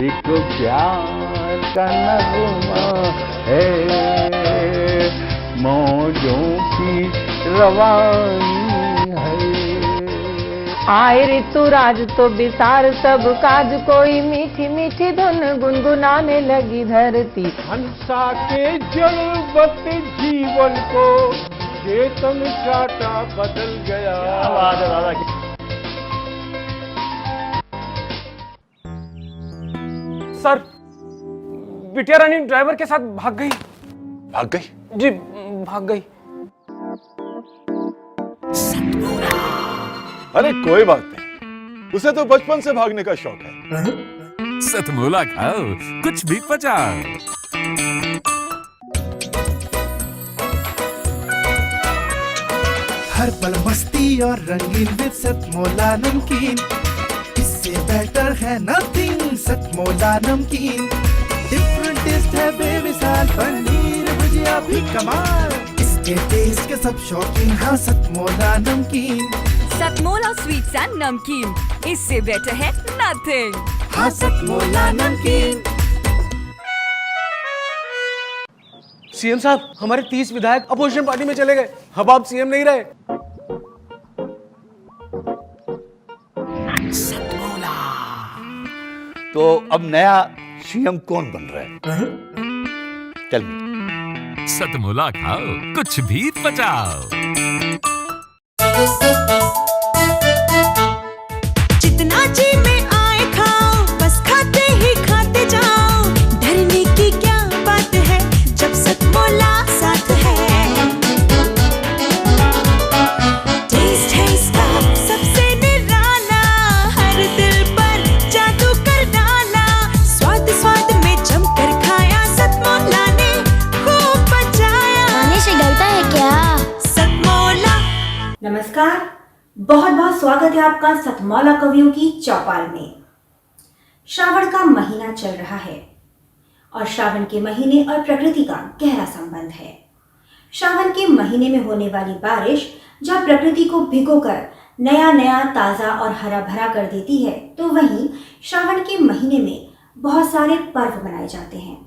एक प्यार का नगमा है, मौजों की रवानी है। आए ऋतुराज तो बिसार सब काज, कोई मीठी मीठी धुन गुनगुनाने लगी धरती। हंसा के जलवत जीवन को चेतन चाटा बदल गया। सर, बिटिया रानी ड्राइवर के साथ भाग गई। भाग गई? जी, भाग गई। अरे कोई बात नहीं, उसे तो बचपन से भागने का शौक है। सतमोला खाओ, कुछ भी पचाओ। हर पल मस्ती और रंगीन विद सतमोला नमकीन, इससे बेटर है नथिंग। सतमोला नमकीन डिफरेंट टेस्ट है बेमिसाल, पनीर भुजिया भी कमाल, इसके टेस्ट के सब शौकीन। हाँ सतमोला नमकीन, सतमोला स्वीट्स एंड नमकीन, इससे बेटर है नथिंग। हाँ सतमोला नमकीन। सीएम साहब, हमारे 30 विधायक अपोजिशन पार्टी में चले गए। अब आप सीएम नहीं रहे। तो अब नया सीएम कौन बन रहा है? Tell me. सतमोला खाओ, कुछ भी पचाओ। जितना जी में आए खाओ, बस खाते ही खाते जाओ। डरने की क्या बात है जब सतमोला साथ है। टेस्ट है इसका सबसे निराला, हर दिल पर जादू कर डाला। स्वाद स्वाद में जमकर खाया, सतमोला ने खूब बचाया। खाने से डरता है क्या? सतमोला। नमस्कार, बहुत बहुत स्वागत है आपका सतमौला कवियों की चौपाल में। श्रावण का महीना चल रहा है और श्रावण के महीने और प्रकृति का गहरा संबंध है। श्रावण के महीने में होने वाली बारिश जब प्रकृति को भिगोकर नया नया ताज़ा और हरा भरा कर देती है, तो वहीं श्रावण के महीने में बहुत सारे पर्व मनाए जाते हैं।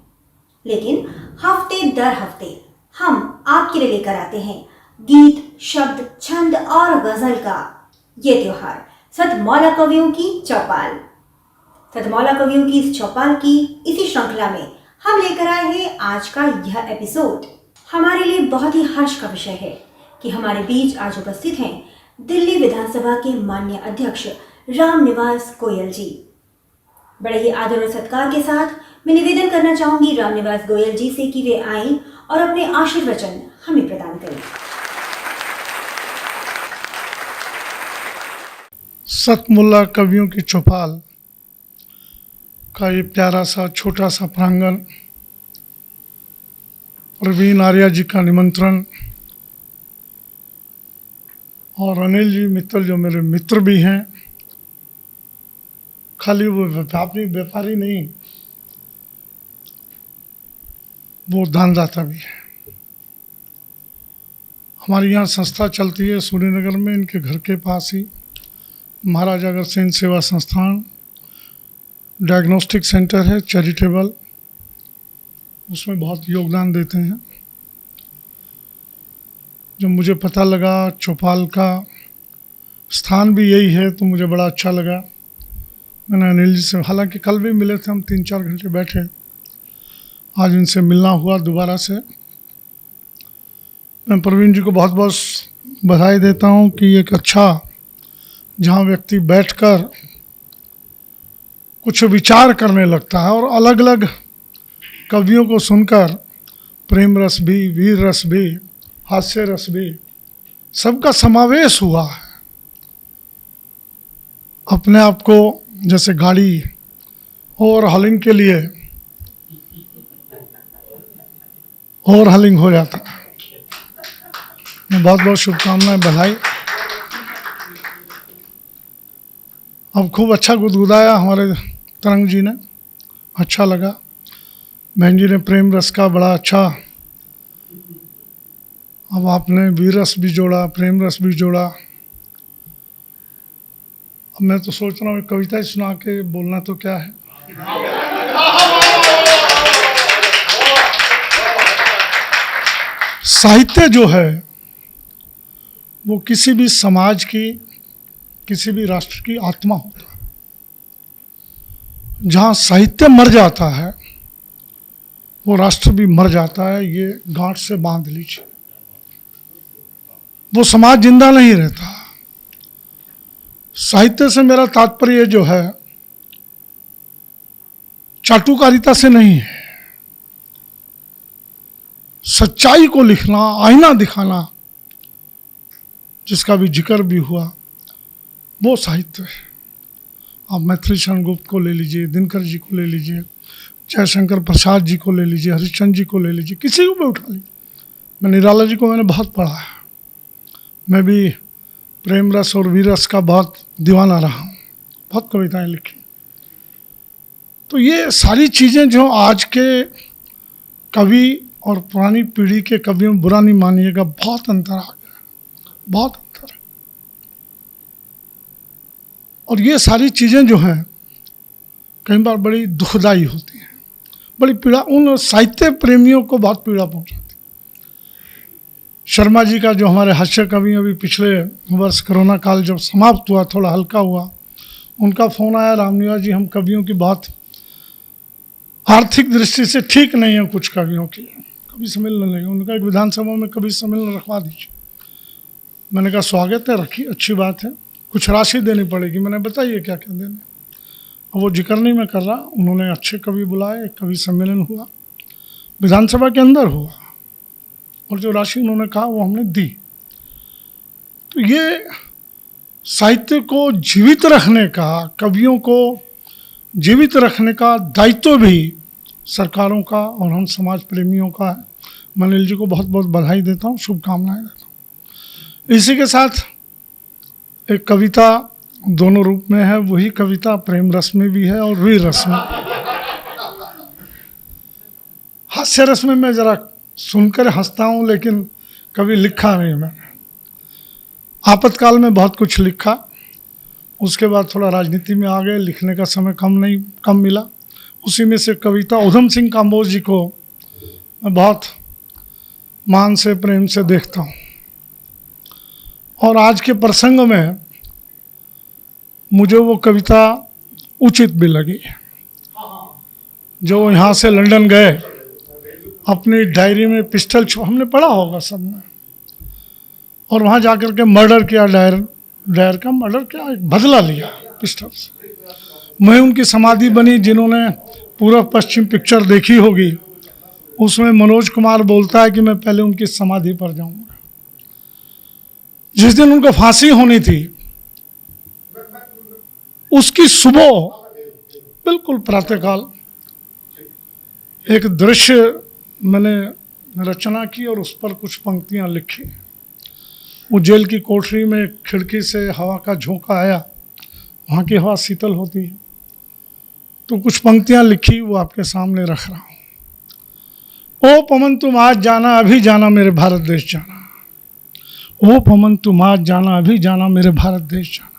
लेकिन हफ्ते दर हफ्ते हम आपके लिए लेकर आते हैं गीत, शब्द, छंद और गजल का ये त्योहार, सतमौला कवियों की चौपाल। सतमौला कवियों की इस चौपाल की इसी श्रृंखला में हम लेकर आए हैं आज का यह एपिसोड। हमारे लिए बहुत ही हर्ष का विषय है कि हमारे बीच आज उपस्थित हैं दिल्ली विधानसभा के माननीय अध्यक्ष रामनिवास गोयल जी। बड़े ही आदर और सत्कार के साथ मैं निवेदन करना चाहूंगी रामनिवास गोयल जी से कि वे आएं और अपने आशीर्वचन हमें प्रदान करें। सतमोला कवियों की चौपाल का ये प्यारा सा छोटा सा प्रांगण, प्रवीण आर्या जी का निमंत्रण और अनिल जी मित्तल जो मेरे मित्र भी हैं, खाली वो व्यापारी नहीं, वो दानदाता भी है। हमारी यहाँ संस्था चलती है सूर्यनगर में, इनके घर के पास ही महाराजा अग्रसेन सेवा संस्थान डायग्नोस्टिक सेंटर है, चैरिटेबल, उसमें बहुत योगदान देते हैं। जब मुझे पता लगा चौपाल का स्थान भी यही है तो मुझे बड़ा अच्छा लगा। मैंने अनिल जी से, हालांकि कल भी मिले थे, हम 3-4 घंटे बैठे, आज इनसे मिलना हुआ दोबारा से। मैं प्रवीण जी को बहुत बहुत बधाई देता हूँ कि एक अच्छा, जहाँ व्यक्ति बैठकर कुछ विचार करने लगता है और अलग अलग कवियों को सुनकर प्रेम रस भी, वीर रस भी, हास्य रस भी, सबका समावेश हुआ है। अपने आप को जैसे गाड़ी ओवरहॉलिंग के लिए ओवरहॉलिंग हो जाता है। बहुत बहुत शुभकामनाएं, बधाई। अब खूब अच्छा गुदगुदाया हमारे तरंग जी ने, अच्छा लगा। बहन जी ने प्रेम रस का बड़ा अच्छा, अब आपने वीर रस भी जोड़ा, प्रेम रस भी जोड़ा। अब मैं तो सोच रहा हूँ कविता ही सुना के बोलना तो क्या है। साहित्य जो है वो किसी भी समाज की, किसी भी राष्ट्र की आत्मा होता है। जहाँ साहित्य मर जाता है वो राष्ट्र भी मर जाता है, ये गांठ से बांध लीजिए। वो समाज जिंदा नहीं रहता। साहित्य से मेरा तात्पर्य जो है चाटुकारिता से नहीं है, सच्चाई को लिखना, आईना दिखाना, जिसका भी जिक्र भी हुआ, वो साहित्य है। आप मैथिली शरण गुप्त को ले लीजिए, दिनकर जी को ले लीजिए, जयशंकर प्रसाद जी को ले लीजिए, हरिश्चंद्र जी को ले लीजिए, किसी को भी उठा लीजिए। मैं निराला जी को मैंने बहुत पढ़ा है। मैं भी प्रेम रस और वीर रस का बहुत दीवाना रहा हूँ, बहुत कविताएं लिखी। तो ये सारी चीज़ें जो आज के कवि और पुरानी पीढ़ी के कवियों में, बुरा नहीं मानिएगा, बहुत अंतर आ गया, बहुत अंतर है। और ये सारी चीज़ें जो हैं कई बार बड़ी दुखदाई होती हैं, बड़ी पीड़ा, उन साहित्य प्रेमियों को बहुत पीड़ा पहुंचाती। शर्मा जी का जो हमारे हास्य कवि अभी पिछले वर्ष कोरोना काल जब समाप्त हुआ, थोड़ा हल्का हुआ, उनका फ़ोन आया, रामनिवास जी हम कवियों की बात आर्थिक दृष्टि से ठीक नहीं है, कुछ कवियों की कवि सम्मेलन नहीं, उनका एक विधानसभा में कवि सम्मेलन रखवा दीजिए। मैंने कहा स्वागत है, रखिए, अच्छी बात है, कुछ राशि देनी पड़ेगी। मैंने बताइए क्या क्या देने। वो जिक्र नहीं मैं कर रहा, उन्होंने अच्छे कवि बुलाए, एक कवि सम्मेलन हुआ, विधानसभा के अंदर हुआ, और जो राशि उन्होंने कहा वो हमने दी। तो ये साहित्य को जीवित रखने का, कवियों को जीवित रखने का दायित्व भी सरकारों का और हम समाज प्रेमियों का है। मैं अनिल जी को बहुत बहुत बधाई देता हूँ, शुभकामनाएं देता हूँ। इसी के साथ एक कविता दोनों रूप में है, वही कविता प्रेम रस में भी है और वीर रस में। हास्य रस में मैं जरा सुनकर हंसता हूँ, लेकिन कभी लिखा नहीं मैंने। आपातकाल में बहुत कुछ लिखा, उसके बाद थोड़ा राजनीति में आ गए, लिखने का समय कम मिला। उसी में से कविता उधम सिंह काम्बोज जी को मैं बहुत मान से, प्रेम से देखता हूँ, और आज के प्रसंग में मुझे वो कविता उचित भी लगी। जो यहाँ से लंदन गए, अपनी डायरी में पिस्टल हमने पढ़ा होगा सबने, और वहाँ जाकर के मर्डर किया, डायर का मर्डर किया, एक बदला लिया पिस्टल से। मैं उनकी समाधि बनी, जिन्होंने पूर्व पश्चिम पिक्चर देखी होगी, उसमें मनोज कुमार बोलता है कि मैं पहले उनकी समाधि पर जाऊंगा। जिस दिन उनको फांसी होनी थी, उसकी सुबह बिल्कुल प्रातःकाल एक दृश्य मैंने रचना की और उस पर कुछ पंक्तियां लिखी। वो जेल की कोठरी में खिड़की से हवा का झोंका आया, वहाँ की हवा शीतल होती है, तो कुछ पंक्तियां लिखी, वो आपके सामने रख रहा हूँ। ओ पवन तुम आज जाना, अभी जाना मेरे भारत देश जाना। ओ पवन तुम आज जाना, अभी जाना मेरे भारत देश जाना।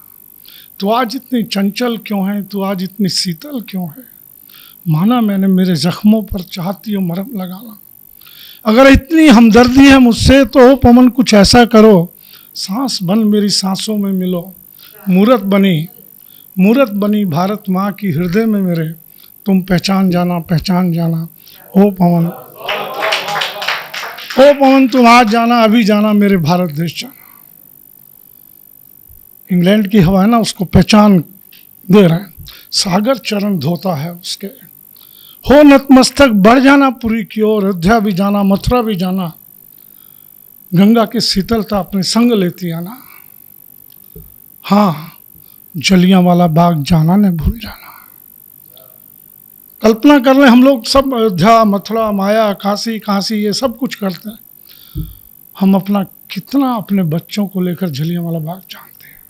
तू आज इतनी चंचल क्यों है, तू आज इतनी शीतल क्यों है, माना मैंने मेरे जख्मों पर चाहती हो मरहम लगाना। अगर इतनी हमदर्दी है मुझसे तो ओ पवन कुछ ऐसा करो, सांस बन मेरी सांसों में मिलो। मूरत बनी भारत माँ की हृदय में मेरे, तुम पहचान जाना, पहचान जाना। ओ पवन तुम आज जाना, अभी जाना मेरे भारत देश जाना। इंग्लैंड की हवा है ना, उसको पहचान दे रहे हैं। सागर चरण धोता है उसके, हो नतमस्तक बढ़ जाना पुरी की ओर। अयोध्या भी जाना, मथुरा भी जाना, गंगा की शीतलता अपने संग लेती आना। हाँ, जलियांवाला बाग जाना न भूल जाना। कल्पना कर लें, हम लोग सब अयोध्या, मथुरा, माया, काशी ये सब कुछ करते हैं। हम अपना कितना अपने बच्चों को लेकर जलियांवाला बाग जानते हैं।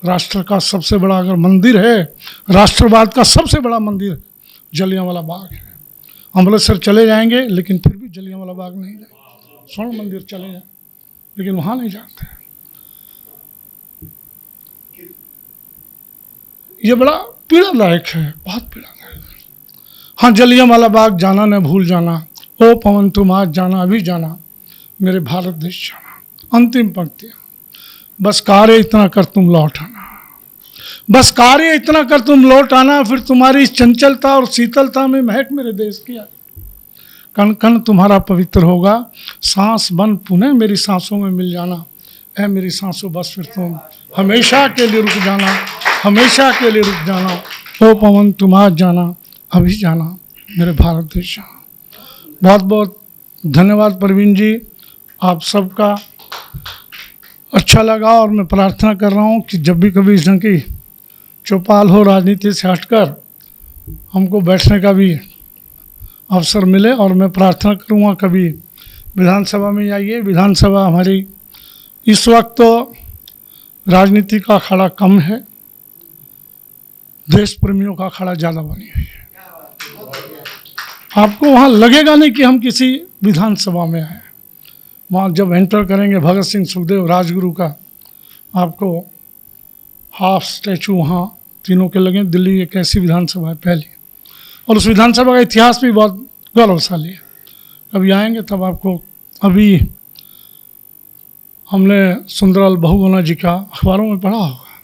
राष्ट्र का सबसे बड़ा अगर मंदिर है, राष्ट्रवाद का सबसे बड़ा मंदिर जलियांवाला बाग है। अमृतसर चले जाएंगे लेकिन फिर भी जलियांवाला बाग नहीं जाएंगे। स्वर्ण मंदिर चले जाए लेकिन वहाँ नहीं जाते हैं। ये बड़ा पीड़ादायक है, बहुत पीड़ादायक है। हाँ, जलियांवाला बाग जाना न भूल जाना। ओ पवन तुम आज जाना, अभी जाना मेरे भारत देश जाना। अंतिम पंक्तियां, बस कार्य इतना कर तुम लौट आना, बस कार्य इतना कर तुम लौट आना, फिर तुम्हारी चंचलता और शीतलता में महक मेरे देश की आई। कण कण तुम्हारा पवित्र होगा, सांस बन पुनः मेरी सांसों में मिल जाना। ऐ मेरी सांसों बस फिर तुम हमेशा के लिए रुक जाना, हमेशा के लिए रुक जाना। ओ पवन तुम आज जाना, अभी जाना, मेरे भारत देश जाना। बहुत बहुत धन्यवाद प्रवीण जी, आप सबका अच्छा लगा। और मैं प्रार्थना कर रहा हूँ कि जब भी कभी इस ढंग की चौपाल हो, राजनीति से हटकर हमको बैठने का भी अवसर मिले। और मैं प्रार्थना करूँगा कभी विधानसभा में आइए। विधानसभा हमारी इस वक्त तो राजनीति का अखाड़ा कम है, देश प्रेमियों का अखाड़ा ज़्यादा बनी हुई है। आपको वहाँ लगेगा नहीं कि हम किसी विधानसभा में आए। वहाँ जब एंटर करेंगे भगत सिंह, सुखदेव, राजगुरु का आपको हाफ स्टैचू वहाँ तीनों के लगे। दिल्ली एक ऐसी विधानसभा है पहली, और उस विधानसभा का इतिहास भी बहुत गौरवशाली है। कभी आएंगे तब आपको। अभी हमने सुंदरलाल बहुगुणा जी का अखबारों में पढ़ा होगा,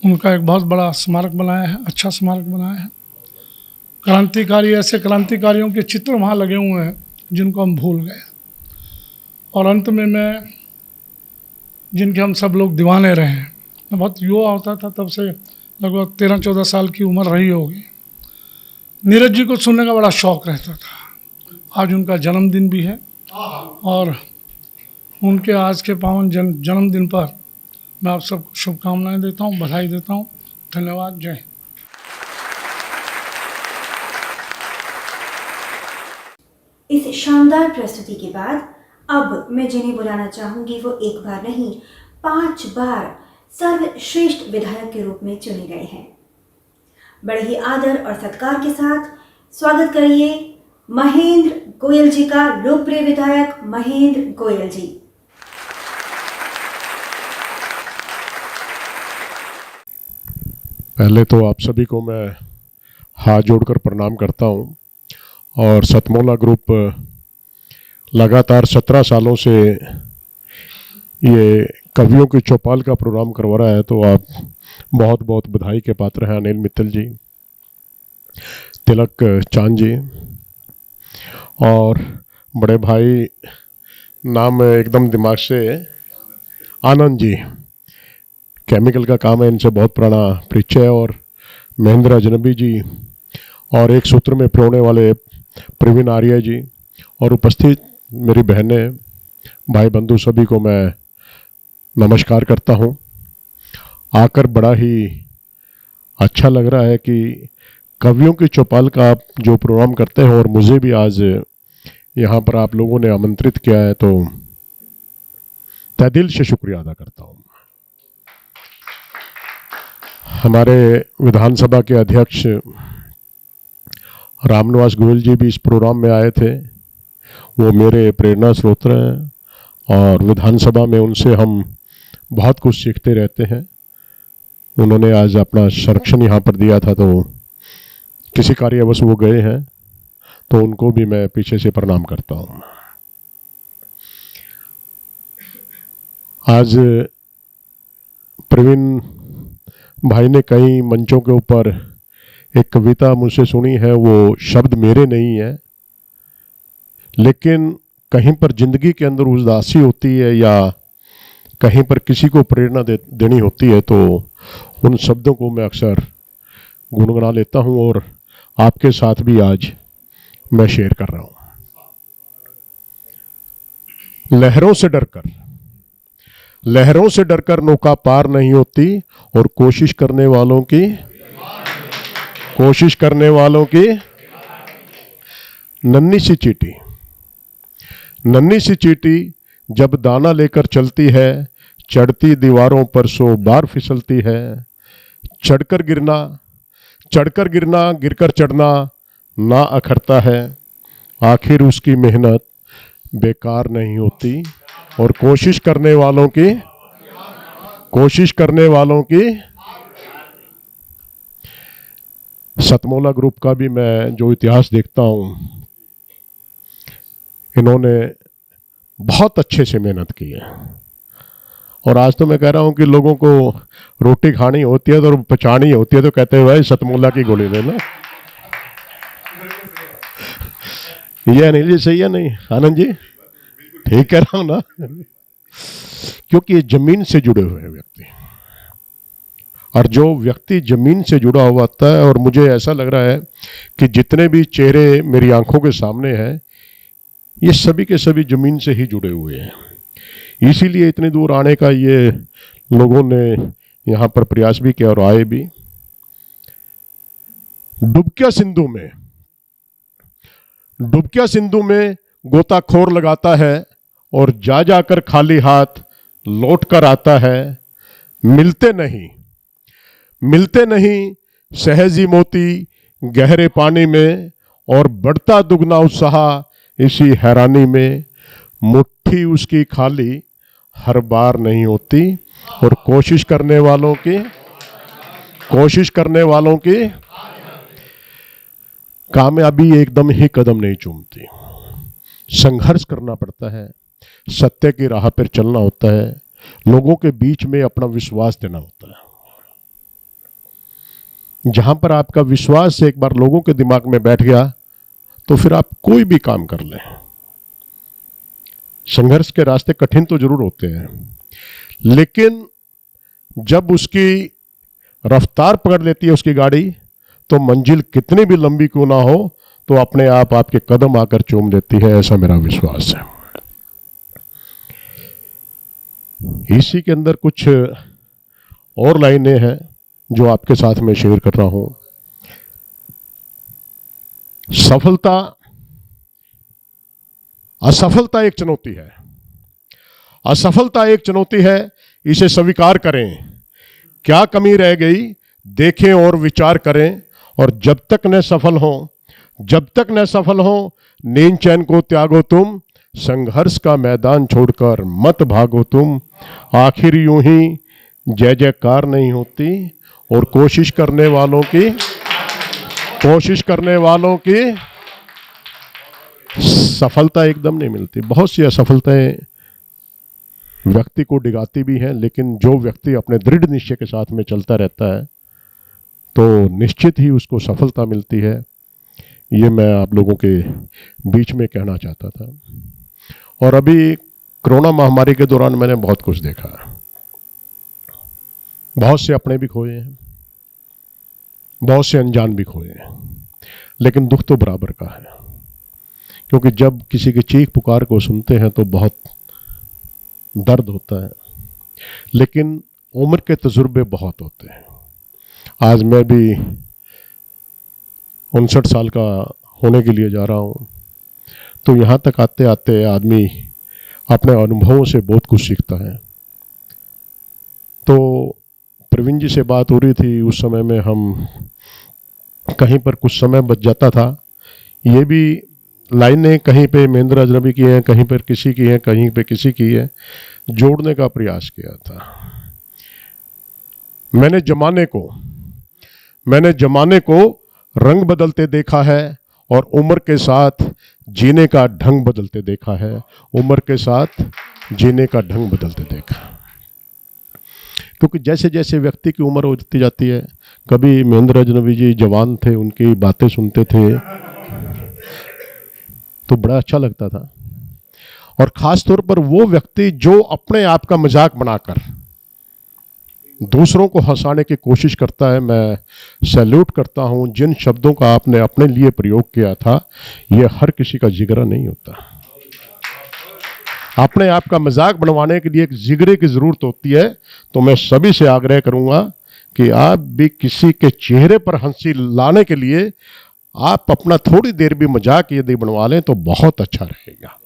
उनका एक बहुत बड़ा स्मारक बनाया है, अच्छा स्मारक बनाया है। क्रांतिकारी, ऐसे क्रांतिकारियों के चित्र वहाँ लगे हुए हैं जिनको हम भूल गए। और अंत में मैं, जिनके हम सब लोग दीवाने रहे हैं, मैं बहुत युवा होता था तब से, लगभग 13-14 साल की उम्र रही होगी। नीरज जी को सुनने का बड़ा शौक़ रहता था। आज उनका जन्मदिन भी है और उनके आज के पावन जन्मदिन पर मैं आप सबको शुभकामनाएं देता हूं, बधाई देता हूं। धन्यवाद, जय हिंद। इस शानदार प्रस्तुति के बाद अब मैं जिन्हें बुलाना चाहूंगी वो एक बार नहीं 5 बार सर्वश्रेष्ठ विधायक के रूप में चुने गए हैं। बड़े ही आदर और सत्कार के साथ स्वागत करिए महेंद्र गोयल जी का, लोकप्रिय विधायक महेंद्र गोयल जी। पहले तो आप सभी को मैं हाथ जोड़कर प्रणाम करता हूं। और सतमोला ग्रुप लगातार 17 सालों से ये कवियों की चौपाल का प्रोग्राम करवा रहा है, तो आप बहुत बहुत बधाई के पात्र हैं। अनिल मित्तल जी, तिलक चांद जी और बड़े भाई, नाम एकदम दिमाग से, आनंद जी, केमिकल का काम है, इनसे बहुत पुराना परिचय है। और महेंद्र अजनबी जी, और एक सूत्र में पिरोने वाले प्रवीण आर्य जी, और उपस्थित मेरी बहनें, भाई बंधु, सभी को मैं नमस्कार करता हूं। आकर बड़ा ही अच्छा लग रहा है कि कवियों की चौपाल का आप जो प्रोग्राम करते हैं और मुझे भी आज यहाँ पर आप लोगों ने आमंत्रित किया है, तो तहे दिल से शुक्रिया अदा करता हूँ। हमारे विधानसभा के अध्यक्ष रामनिवास गोयल जी भी इस प्रोग्राम में आए थे। वो मेरे प्रेरणा स्रोत हैं और विधानसभा में उनसे हम बहुत कुछ सीखते रहते हैं। उन्होंने आज अपना संरक्षण यहाँ पर दिया था, तो किसी कार्यवश वो गए हैं, तो उनको भी मैं पीछे से प्रणाम करता हूँ। आज प्रवीण भाई ने कई मंचों के ऊपर एक कविता मुझसे सुनी है। वो शब्द मेरे नहीं है, लेकिन कहीं पर जिंदगी के अंदर उदासी होती है या कहीं पर किसी को प्रेरणा देनी होती है, तो उन शब्दों को मैं अक्सर गुनगुना लेता हूं और आपके साथ भी आज मैं शेयर कर रहा हूं। लहरों से डरकर नौका पार नहीं होती, और कोशिश करने वालों की नन्ही सी चींटी जब दाना लेकर चलती है, चढ़ती दीवारों पर 100 बार फिसलती है। चढ़कर गिरना गिरकर चढ़ना ना अखरता है, आखिर उसकी मेहनत बेकार नहीं होती, और कोशिश करने वालों की सतमोला ग्रुप का भी मैं जो इतिहास देखता हूं, इन्होंने बहुत अच्छे से मेहनत की है। और आज तो मैं कह रहा हूं कि लोगों को रोटी खानी होती है तो पचानी होती है तो कहते हैं भाई सतमोला की गोली लेना। ये अनिल जी सही है नहीं आनंद जी? ठीक कह रहा हूं ना? क्योंकि ये जमीन से जुड़े हुए हैं व्यक्ति, और जो व्यक्ति जमीन से जुड़ा हुआ होता है, और मुझे ऐसा लग रहा है कि जितने भी चेहरे मेरी आंखों के सामने हैं ये सभी के सभी जमीन से ही जुड़े हुए हैं। इसीलिए इतनी दूर आने का ये लोगों ने यहां पर प्रयास भी किया और आए भी। डुबकिया सिंधु में गोताखोर लगाता है और जा जाकर खाली हाथ लौट कर आता है। मिलते नहीं सहजी मोती गहरे पानी में, और बढ़ता दुगना उत्साह इसी हैरानी में। मुट्ठी उसकी खाली हर बार नहीं होती, और कोशिश करने वालों की कामयाबी एकदम ही कदम नहीं चूमती। संघर्ष करना पड़ता है, सत्य की राह पर चलना होता है, लोगों के बीच में अपना विश्वास देना होता है। जहां पर आपका विश्वास एक बार लोगों के दिमाग में बैठ गया तो फिर आप कोई भी काम कर लें। संघर्ष के रास्ते कठिन तो जरूर होते हैं, लेकिन जब उसकी रफ्तार पकड़ लेती है उसकी गाड़ी, तो मंजिल कितनी भी लंबी क्यों ना हो तो अपने आप आपके कदम आकर चूम देती है, ऐसा मेरा विश्वास है। इसी के अंदर कुछ और लाइनें हैं जो आपके साथ में शेयर कर रहा हूं। असफलता एक चुनौती है, इसे स्वीकार करें। क्या कमी रह गई देखें और विचार करें, और जब तक न सफल हो नींद चैन को त्यागो तुम। संघर्ष का मैदान छोड़कर मत भागो तुम। आखिर यूं ही जय जयकार नहीं होती, और कोशिश करने वालों की सफलता एकदम नहीं मिलती। बहुत सी असफलताएं व्यक्ति को डिगाती भी हैं, लेकिन जो व्यक्ति अपने दृढ़ निश्चय के साथ में चलता रहता है तो निश्चित ही उसको सफलता मिलती है। ये मैं आप लोगों के बीच में कहना चाहता था। और अभी कोरोना महामारी के दौरान मैंने बहुत कुछ देखा, बहुत से अपने भी खोए हैं, बहुत से अनजान भी खोए हैं, लेकिन दुख तो बराबर का है। क्योंकि जब किसी की चीख पुकार को सुनते हैं तो बहुत दर्द होता है, लेकिन उम्र के तजुर्बे बहुत होते हैं। आज मैं भी 59 साल का होने के लिए जा रहा हूँ, तो यहाँ तक आते आते आदमी अपने अनुभवों से बहुत कुछ सीखता है। तो प्रवीण जी से बात हो रही थी, उस समय में हम कहीं पर कुछ समय बच जाता था। ये भी लाइनें कहीं पे महेंद्र अजनबी की हैं, कहीं पर किसी की हैं, कहीं पे किसी की है, जोड़ने का प्रयास किया था। मैंने जमाने को रंग बदलते देखा है, और उम्र के साथ जीने का ढंग बदलते देखा है। क्योंकि जैसे जैसे व्यक्ति की उम्र होती जाती है, कभी महेंद्र अजनबी जी जवान थे, उनकी बातें सुनते थे तो बड़ा अच्छा लगता था। और खास तौर पर वो व्यक्ति जो अपने आप का मजाक बनाकर दूसरों को हंसाने की कोशिश करता है, मैं सैल्यूट करता हूं। जिन शब्दों का आपने अपने लिए प्रयोग किया था, यह हर किसी का जिगरा नहीं होता। अपने आप का मजाक बनवाने के लिए एक जिगरे की जरूरत होती है। तो मैं सभी से आग्रह करूंगा कि आप भी किसी के चेहरे पर हंसी लाने के लिए आप अपना थोड़ी देर भी मजाक यदि बनवा लें तो बहुत अच्छा रहेगा।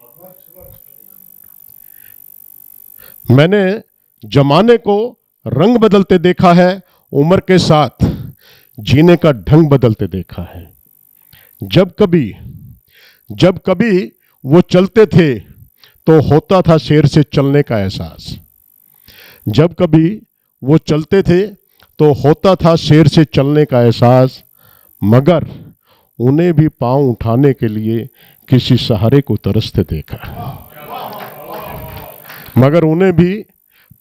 मैंने जमाने को रंग बदलते देखा है, उम्र के साथ जीने का ढंग बदलते देखा है। जब कभी वो चलते थे तो होता था शेर से चलने का एहसास। जब कभी वो चलते थे तो होता था शेर से चलने का एहसास, मगर उन्हें भी पांव उठाने के लिए किसी सहारे को तरसते देखा। मगर उन्हें भी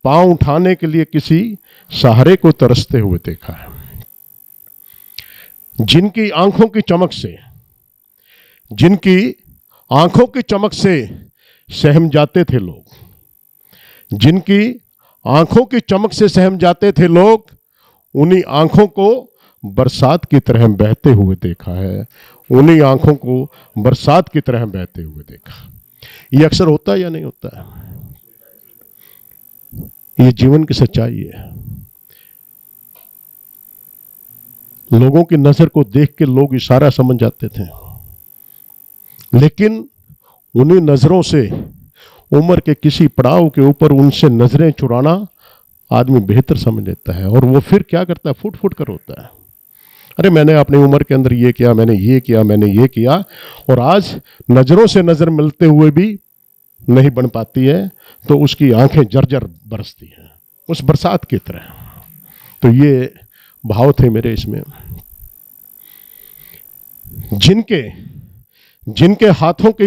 पांव उठाने के लिए किसी सहारे को तरसते हुए देखा है। जिनकी आंखों की चमक से सहम जाते थे लोग, जिनकी आंखों की चमक से सहम जाते थे लोग, उन्हीं आंखों को बरसात की तरह बहते हुए देखा है। उन्हीं आंखों को बरसात की तरह बहते हुए देखा। ये अक्सर होता है या नहीं होता है? ये जीवन की सच्चाई है। लोगों की नजर को देख के लोग इशारा समझ जाते थे, लेकिन उन्हीं नजरों से उम्र के किसी पड़ाव के ऊपर उनसे नजरें चुराना आदमी बेहतर समझ लेता है। और वो फिर क्या करता है? फुट फुट कर होता है, अरे मैंने अपनी उम्र के अंदर ये किया, मैंने ये किया, मैंने ये किया। और आज नजरों से नजर मिलते हुए भी नहीं बन पाती है, तो उसकी आंखें जर्जर बरसती हैं उस बरसात की तरह। तो ये भाव थे मेरे इसमें। जिनके हाथों के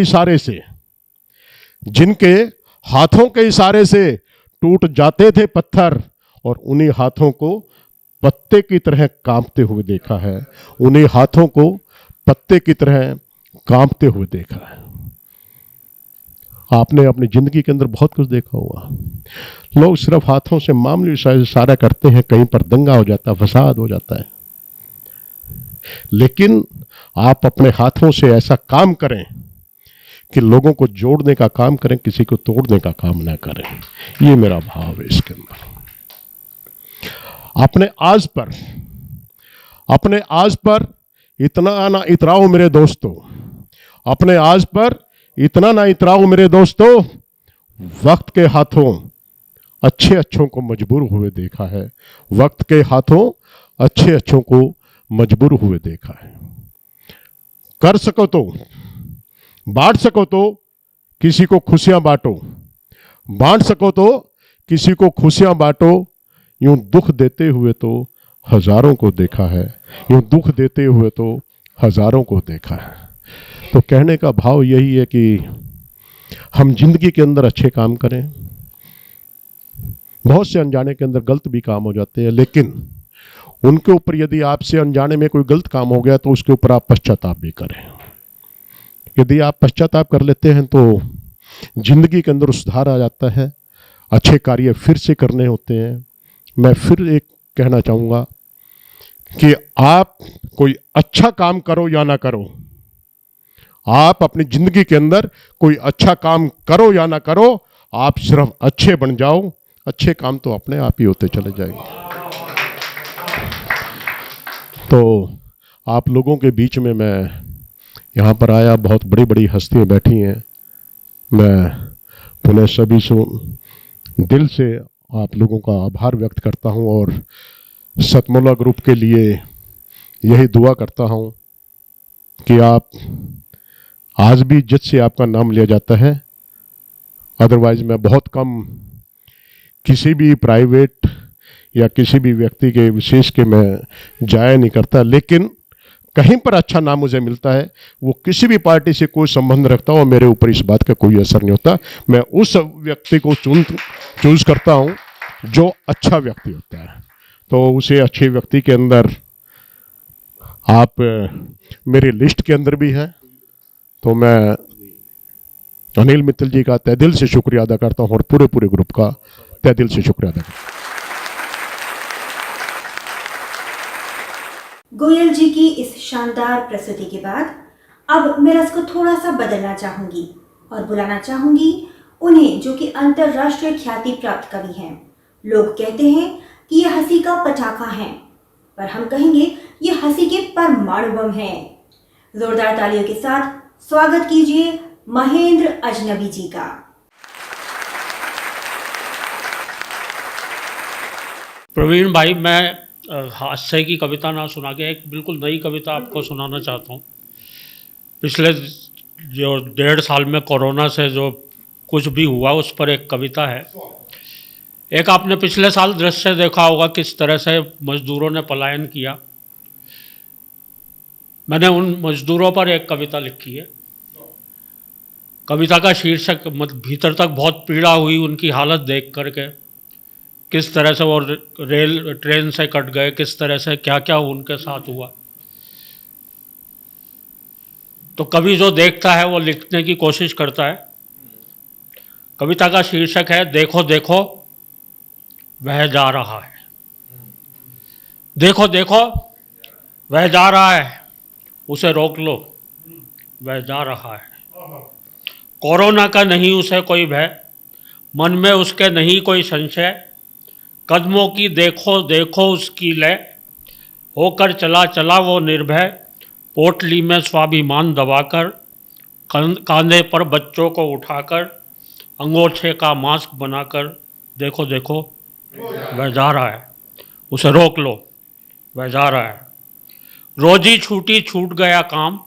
इशारे से टूट जाते थे पत्थर, और उन्हीं हाथों को पत्ते की तरह कांपते हुए देखा है। उन्हीं हाथों को पत्ते की तरह कांपते हुए देखा है। आपने अपनी जिंदगी के अंदर बहुत कुछ देखा होगा। लोग सिर्फ हाथों से मामूली इशारा करते हैं, कहीं पर दंगा हो जाता है, फसाद हो जाता है। लेकिन आप अपने हाथों से ऐसा काम करें कि लोगों को जोड़ने का काम करें, किसी को तोड़ने का काम ना करें। ये मेरा भाव है इसके अंदर। अपने आज पर इतना ना इतराओ मेरे दोस्तों, अपने आज पर इतना ना इतराओ मेरे दोस्तों। वक्त के हाथों अच्छों को मजबूर हुए देखा है। वक्त के हाथों अच्छों को मजबूर हुए देखा है। कर सको तो बांट सको तो किसी को खुशियां बांटो, बांट सको तो किसी को खुशियां बांटो। यूं दुख देते हुए तो हजारों को देखा है, यूं दुख देते हुए तो हजारों को देखा है। तो कहने का भाव यही है कि हम जिंदगी के अंदर अच्छे काम करें। बहुत से अनजाने के अंदर गलत भी काम हो जाते हैं, लेकिन उनके ऊपर यदि आपसे अनजाने में कोई गलत काम हो गया तो उसके ऊपर आप पश्चाताप भी करें। यदि आप पश्चाताप कर लेते हैं तो जिंदगी के अंदर सुधार आ जाता है, अच्छे कार्य फिर से करने होते हैं। मैं फिर एक कहना चाहूँगा कि आप कोई अच्छा काम करो या ना करो, आप अपनी जिंदगी के अंदर कोई अच्छा काम करो या ना करो, आप सिर्फ अच्छे बन जाओ, अच्छे काम तो अपने आप ही होते चले जाएंगे। तो आप लोगों के बीच में मैं यहाँ पर आया, बहुत बड़ी बड़ी हस्तियाँ बैठी हैं। मैं पुनः सभी से दिल से आप लोगों का आभार व्यक्त करता हूँ और सतमोला ग्रुप के लिए यही दुआ करता हूँ कि आप आज भी इज्जत से आपका नाम लिया जाता है। अदरवाइज मैं बहुत कम किसी भी प्राइवेट या किसी भी व्यक्ति के विशेष के मैं जाया नहीं करता, लेकिन कहीं पर अच्छा नाम मुझे मिलता है, वो किसी भी पार्टी से कोई संबंध रखता हो, मेरे ऊपर इस बात का कोई असर नहीं होता। मैं उस व्यक्ति को चूज करता हूं जो अच्छा व्यक्ति होता है। तो उसे अच्छे व्यक्ति के अंदर आप मेरी लिस्ट के अंदर भी हैं। तो मैं अनिल मित्तल जी का तहे दिल से शुक्रिया अदा करता हूं और पूरे ग्रुप का तहे दिल से शुक्रिया अदा करता हूं। गोयल जी की इस शानदार प्रस्तुति के बाद अब मैं रस को थोड़ा सा बदलना चाहूंगी और बुलाना चाहूंगी उन्हें, जो कि अंतरराष्ट्रीय ख्याति प्राप्त कवि हैं। लोग कहते हैं कि ये हंसी का पटाखा है, पर हम कहेंगे ये हंसी के परमाणु बम हैं। जोरदार तालियों के साथ स्वागत कीजिए महेंद्र अजनबी जी का। प्रवीण भाई, मैं हास्य की कविता ना सुना के एक बिल्कुल नई कविता आपको सुनाना चाहता हूँ। पिछले जो 1.5 साल में कोरोना से जो कुछ भी हुआ उस पर एक कविता है। एक आपने पिछले साल दृश्य देखा होगा किस तरह से मजदूरों ने पलायन किया। मैंने उन मजदूरों पर एक कविता लिखी है। कविता का शीर्षक भीतर तक बहुत पीड़ा हुई उनकी हालत देख करके, किस तरह से वो रेल ट्रेन से कट गए, किस तरह से क्या क्या उनके साथ हुआ। तो कवि जो देखता है वो लिखने की कोशिश करता है। कविता का शीर्षक है देखो देखो वह जा रहा है। देखो देखो वह जा रहा है, उसे रोक लो, वह जा रहा है। कोरोना का नहीं उसे कोई भय, मन में उसके नहीं कोई संशय। कदमों की देखो देखो उसकी लय, होकर चला चला वो निर्भय। पोटली में स्वाभिमान दबाकर, कांधे पर बच्चों को उठाकर, अंगोछे का मास्क बनाकर। देखो देखो वह जा रहा है, उसे रोक लो, वह जा रहा है। रोजी छूटी छूट गया काम,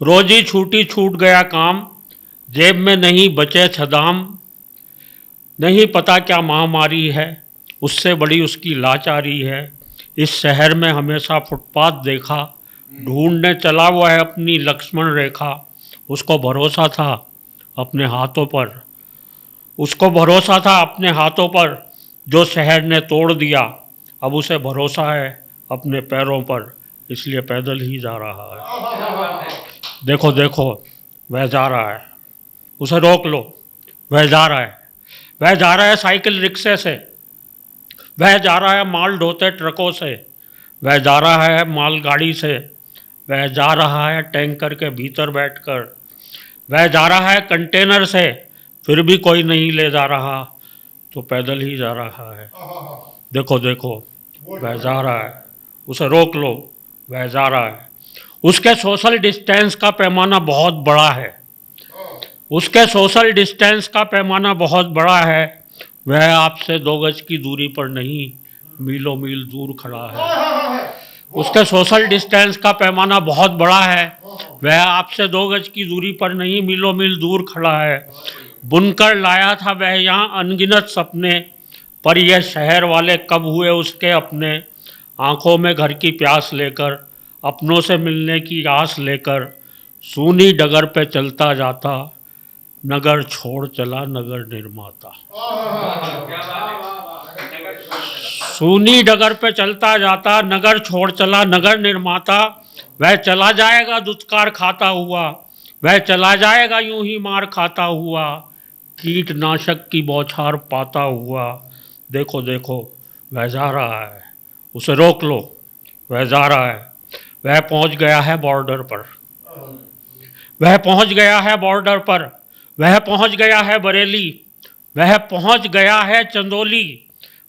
रोजी छूटी छूट गया काम। जेब में नहीं बचे छदाम, नहीं पता क्या महामारी है, उससे बड़ी उसकी लाचारी है। इस शहर में हमेशा फुटपाथ देखा, ढूंढने चला वो है अपनी लक्ष्मण रेखा। उसको भरोसा था अपने हाथों पर, उसको भरोसा था अपने हाथों पर, जो शहर ने तोड़ दिया। अब उसे भरोसा है अपने पैरों पर, इसलिए पैदल ही जा रहा है। देखो देखो वह जा रहा है, उसे रोक लो, वह जा रहा है। वह जा रहा है साइकिल रिक्शे से, वह जा रहा है माल ढोते ट्रकों से, वह जा रहा है मालगाड़ी से, वह जा रहा है टैंकर के भीतर बैठकर, वह जा रहा है कंटेनर से, फिर भी कोई नहीं ले जा रहा, तो पैदल ही जा रहा है। देखो देखो वह जा रहा है, उसे रोक लो, वह जा रहा है। उसके सोशल डिस्टेंस का पैमाना बहुत बड़ा है, उसके सोशल डिस्टेंस का पैमाना बहुत बड़ा है। वह आपसे 2 गज की दूरी पर नहीं, मीलों मील दूर खड़ा है। उसके सोशल डिस्टेंस का पैमाना बहुत बड़ा है, वह आपसे 2 गज की दूरी पर नहीं, मीलों मील दूर खड़ा है। बुनकर लाया था वह यहाँ अनगिनत सपने, पर यह शहर वाले कब हुए उसके अपने। आंखों में घर की प्यास लेकर, अपनों से मिलने की आस लेकर, सूनी डगर पे चलता जाता, नगर छोड़ चला नगर निर्माता। सूनी डगर पे चलता जाता, नगर छोड़ चला नगर निर्माता। वह चला जाएगा दुत्कार खाता हुआ, वह चला जाएगा यूं ही मार खाता हुआ, कीटनाशक की बौछार पाता हुआ। देखो देखो वह जा रहा है, उसे रोक लो, वह जा रहा है। वह पहुंच गया है बॉर्डर पर, वह पहुंच गया है बॉर्डर पर, वह पहुंच गया है बरेली, वह पहुंच गया है चंदौली।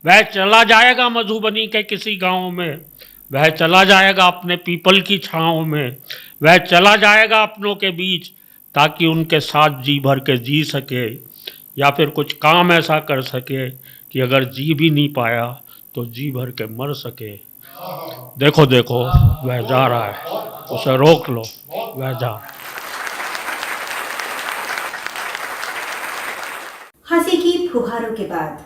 वह चला जाएगा मधुबनी के किसी गांव में, वह चला जाएगा अपने पीपल की छाँव में, वह चला जाएगा अपनों के बीच, ताकि उनके साथ जी भर के जी सके, या फिर कुछ काम ऐसा कर सके कि अगर जी भी नहीं पाया तो जी भर के मर सके। देखो देखो वह जा रहा है, उसे रोक लो, वह जा रहा है। हंसी की फुहारों के बाद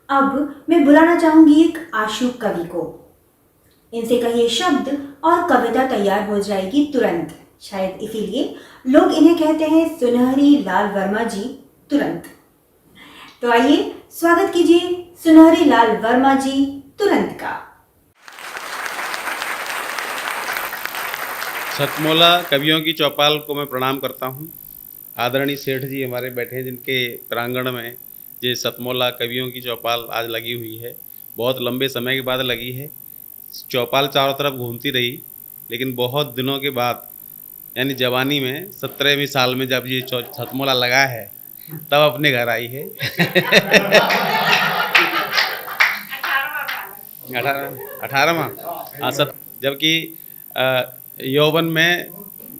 अब मैं बुलाना चाहूंगी एक आशुक कवि को। इनसे कहिए शब्द और कविता तैयार हो जाएगी तुरंत। शायद इसीलिए लोग इन्हें कहते हैं सुनहरी लाल वर्मा जी तुरंत। तो आइए स्वागत कीजिए सुनहरी लाल वर्मा जी तुरंत का। सतमोला कवियों की चौपाल को मैं प्रणाम करता हूँ। आदरणीय सेठ जी हमारे बैठे हैं, जिनके प्रांगण में ये सतमोला कवियों की चौपाल आज लगी हुई है। बहुत लंबे समय के बाद लगी है। चौपाल चारों तरफ घूमती रही, लेकिन बहुत दिनों के बाद, यानी जवानी में 17वें साल में जब ये सतमोला लगा है, तब अपने घर आई है। 18वां हाँ सब, जबकि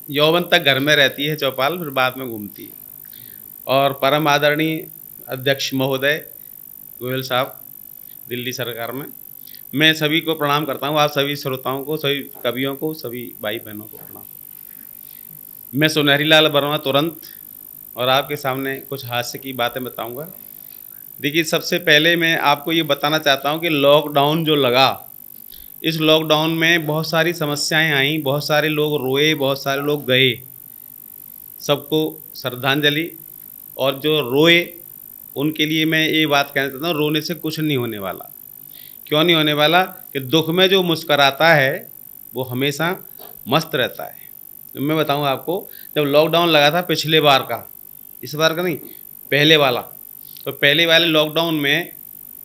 यौवन तक घर में रहती है चौपाल, फिर बाद में घूमती है। और परम आदरणीय अध्यक्ष महोदय गोयल साहब दिल्ली सरकार में, मैं सभी को प्रणाम करता हूँ। आप सभी श्रोताओं को, सभी कवियों को, सभी भाई बहनों को प्रणाम। मैं सुनहरी लाल वर्मा तुरंत और आपके सामने कुछ हास्य की बातें बताऊंगा। देखिए, सबसे पहले मैं आपको ये बताना चाहता हूँ कि लॉकडाउन जो लगा, इस लॉकडाउन में बहुत सारी समस्याएं आईं, बहुत सारे लोग रोए, बहुत सारे लोग गए। सबको श्रद्धांजलि। और जो रोए उनके लिए मैं ये बात कहना चाहता हूँ, रोने से कुछ नहीं होने वाला। क्यों नहीं होने वाला? कि दुख में जो मुस्कराता है वो हमेशा मस्त रहता है। तो मैं बताऊँ आपको, जब लॉकडाउन लगा था पिछले बार का, इस बार का नहीं, पहले वाला, तो पहले वाले लॉकडाउन में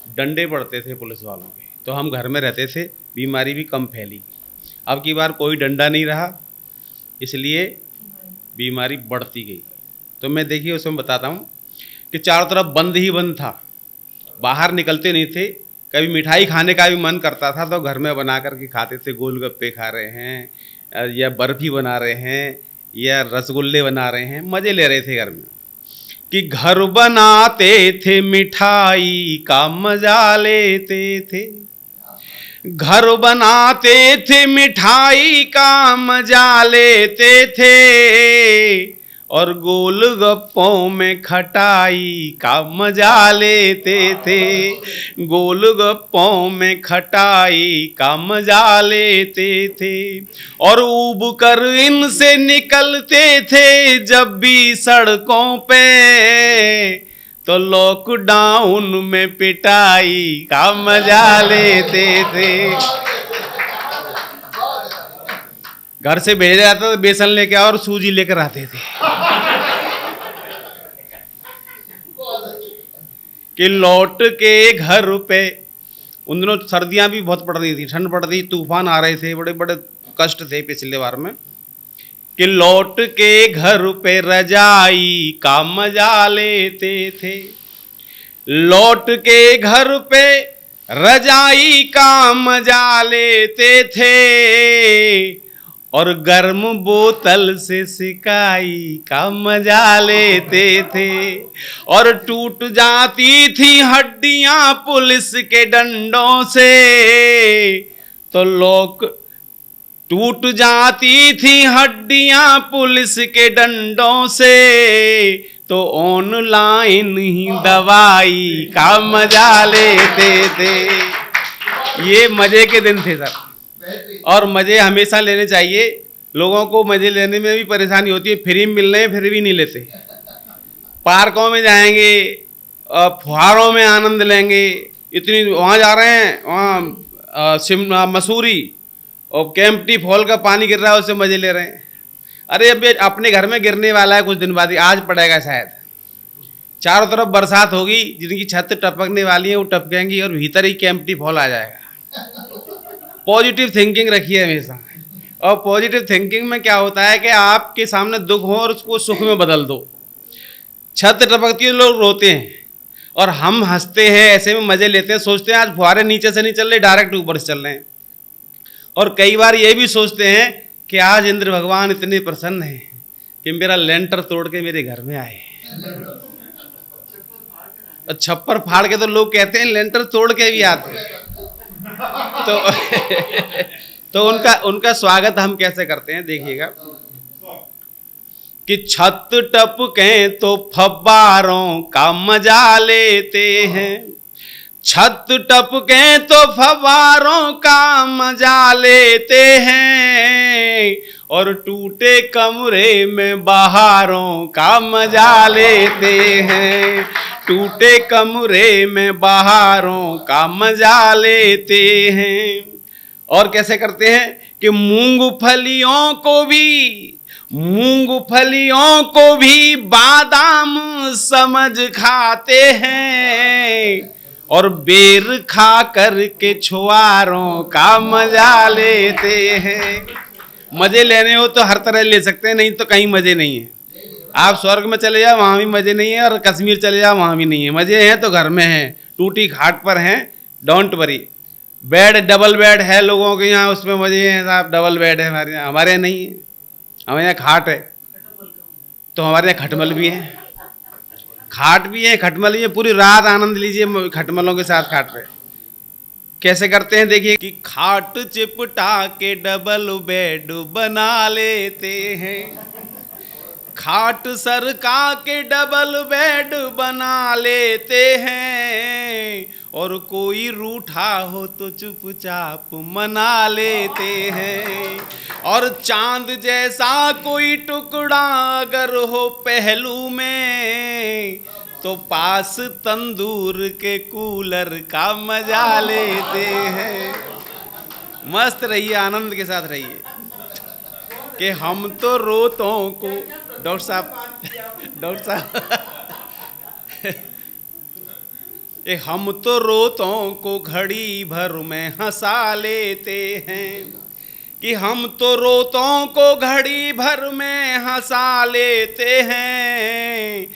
डंडे पड़ते थे पुलिस वालों के, तो हम घर में रहते थे, बीमारी भी कम फैली। अब की बार कोई डंडा नहीं रहा, इसलिए बीमारी बढ़ती गई। तो मैं देखिए उसमें बताता हूँ कि चारों तरफ बंद ही बंद था, बाहर निकलते नहीं थे। कभी मिठाई खाने का भी मन करता था तो घर में बना करके खाते थे। गोलगप्पे खा रहे हैं या बर्फी बना रहे हैं या रसगुल्ले बना रहे हैं, मज़े ले रहे थे घर में। कि घर बनाते थे मिठाई का मजा लेते थे, घर बनाते थे मिठाई का मजा लेते थे, और गोलगप्पों में खटाई का मजा लेते थे, गोलगप्पों में खटाई का मजा लेते थे। और ऊब कर इनसे निकलते थे जब भी सड़कों पे, तो लॉकडाउन में पिटाई का मजा लेते थे। घर से भेजा जाता था, बेसन लेके आओ और सूजी लेकर आते थे कि लौट के घर पे। उन दिनों सर्दियां भी बहुत पड़ रही थी, ठंड पड़ रही, तूफान आ रहे थे, बड़े बड़े कष्ट थे पिछले बार में। कि लौट के घर पे रजाई का मजा लेते थे, लौट के घर पे रजाई का मजा लेते थे, और गर्म बोतल से सिकाई का मजा लेते थे। और टूट जाती थी हड्डियां पुलिस के डंडों से, तो लोग टूट जाती थी हड्डियां पुलिस के डंडों से, तो ऑनलाइन ही दवाई का मजा लेते थे। ये मजे के दिन थे सर, और मजे हमेशा लेने चाहिए। लोगों को मजे लेने में भी परेशानी होती है, फ्री में मिल रहे हैं फिर भी नहीं लेते। पार्कों में जाएंगे, फुहारों में आनंद लेंगे, इतनी वहाँ जा रहे हैं, वहाँ शिमला मसूरी और केम्प्टी फॉल का पानी गिर रहा है, उससे मजे ले रहे हैं। अरे अभी अपने घर में गिरने वाला है कुछ दिन बाद ही, आज पड़ेगा शायद। चारों तरफ बरसात होगी, जिनकी छत टपकने वाली है वो टपकेंगी और भीतर ही केम्प्टी फॉल आ जाएगा। पॉजिटिव थिंकिंग रखिए हमेशा। और पॉजिटिव थिंकिंग में क्या होता है कि आपके सामने दुख हो और उसको सुख में बदल दो। छत टपकती है, लोग रोते हैं और हम हंसते हैं, ऐसे में मजे लेते हैं, सोचते हैं आज फुहारे नीचे से नहीं चल रहे, डायरेक्ट ऊपर से चल रहे हैं। और कई बार ये भी सोचते हैं कि आज इंद्र भगवान इतने प्रसन्न हैं कि मेरा लेंटर तोड़ के मेरे घर में आए। छप्पर फाड़ के तो लोग कहते हैं लेंटर तोड़ के भी आते हैं। तो उनका स्वागत हम कैसे करते हैं देखिएगा। कि छत टपके तो फव्वारों का मजा लेते हैं, छत टपके तो फव्वारों का मजा लेते हैं, और टूटे कमरे में बहारों का मजा लेते हैं, टूटे कमरे में बहारों का मजा लेते हैं। और कैसे करते हैं कि मूंगफलियों को भी बादाम समझ खाते हैं, और बेर खा करके छुआरों का मजा लेते हैं। मजे लेने हो तो हर तरह ले सकते हैं, नहीं तो कहीं मजे नहीं है। आप स्वर्ग में चले जाओ वहाँ भी मजे नहीं है, और कश्मीर चले जाओ वहाँ भी नहीं है। मजे हैं तो घर में हैं, टूटी खाट पर हैं, don't worry. Bed double bed है लोगों के यहाँ, उसमें मजे हैं साहब, डबल बेड है हमारे यहाँ। हमारे यहाँ नहीं है, हमारे यहाँ खाट है, तो हमारे यहाँ खटमल भी है, खाट भी है, खटमल भी है। पूरी रात आनंद लीजिए खटमलों के साथ खाट पे। कैसे करते हैं देखिए। कि खाट चिपटा के डबल बेड बना लेते हैं, खाट सरका के डबल बेड बना लेते हैं, और कोई रूठा हो तो चुपचाप मना लेते हैं। और चांद जैसा कोई टुकड़ा अगर हो पहलू में तो पास तंदूर के कूलर का मजा लेते हैं। मस्त रहिए, आनंद के साथ रहिए कि हम तो रोतों को डॉक्टर साहब कि हम तो रोतों को घड़ी भर में हंसा लेते हैं, कि हम तो रोतों को घड़ी भर में हंसा लेते हैं।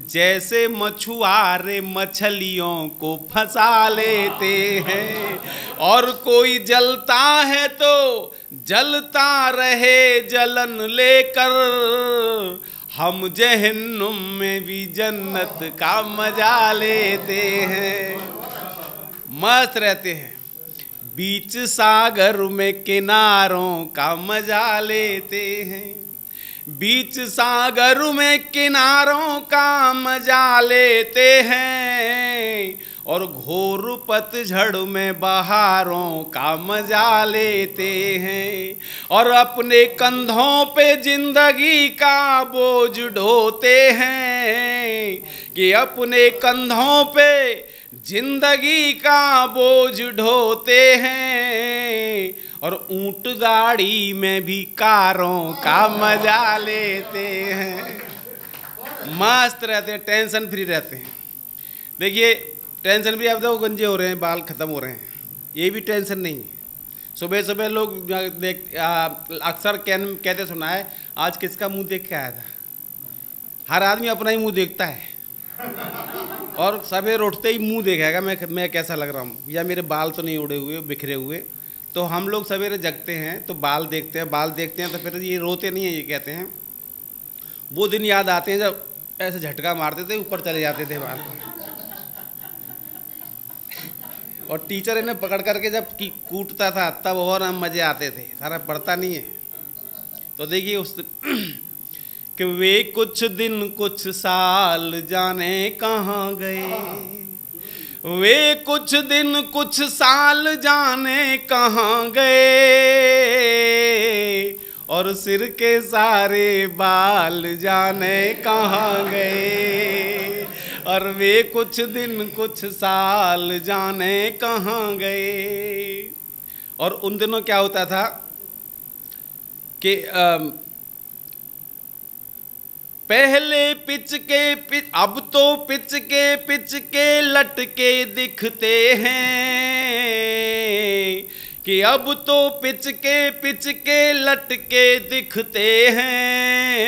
जैसे मछुआरे मछलियों को फंसा लेते हैं। और कोई जलता है तो जलता रहे जलन लेकर, हम जहन्नुम में भी जन्नत का मजा लेते हैं। मस्त रहते हैं, बीच सागर में किनारों का मजा लेते हैं। बीच सागर में किनारों का मजा लेते हैं। और घोर पतझड़ में बहारों का मजा लेते हैं। और अपने कंधों पे जिंदगी का बोझ ढोते हैं, कि अपने कंधों पे जिंदगी का बोझ ढोते हैं। और ऊंट गाड़ी में भी कारों का मजा लेते हैं। मस्त रहते हैं, टेंशन फ्री रहते हैं। देखिए टेंशन फ्री, अब तो गंजे हो रहे हैं, बाल खत्म हो रहे हैं, ये भी टेंशन नहीं है। सुबह सुबह लोग अक्सर कहते सुना है, आज किसका मुंह देख के आया था। हर आदमी अपना ही मुंह देखता है और सवेरे उठते ही मुंह देखेगा मैं कैसा लग रहा हूँ, या मेरे बाल तो नहीं उड़े हुए बिखरे हुए। तो हम लोग सवेरे जगते हैं तो बाल देखते हैं तो फिर ये रोते नहीं है, ये कहते हैं वो दिन याद आते हैं जब ऐसे झटका मारते थे, ऊपर चले जाते थे बाल। और टीचर इन्हें पकड़ करके जब कूटता था तब और हम मज़े आते थे, सारा पढ़ता नहीं है। तो देखिए उस कि वे कुछ दिन कुछ साल जाने कहाँ गए, वे कुछ दिन कुछ साल जाने कहाँ गए। और सिर के सारे बाल जाने कहाँ गए। और वे कुछ दिन कुछ साल जाने कहाँ गए। और उन दिनों क्या होता था कि पहले पिच अब तो पिच के लटके दिखते हैं, कि अब तो पिच के लटके दिखते हैं।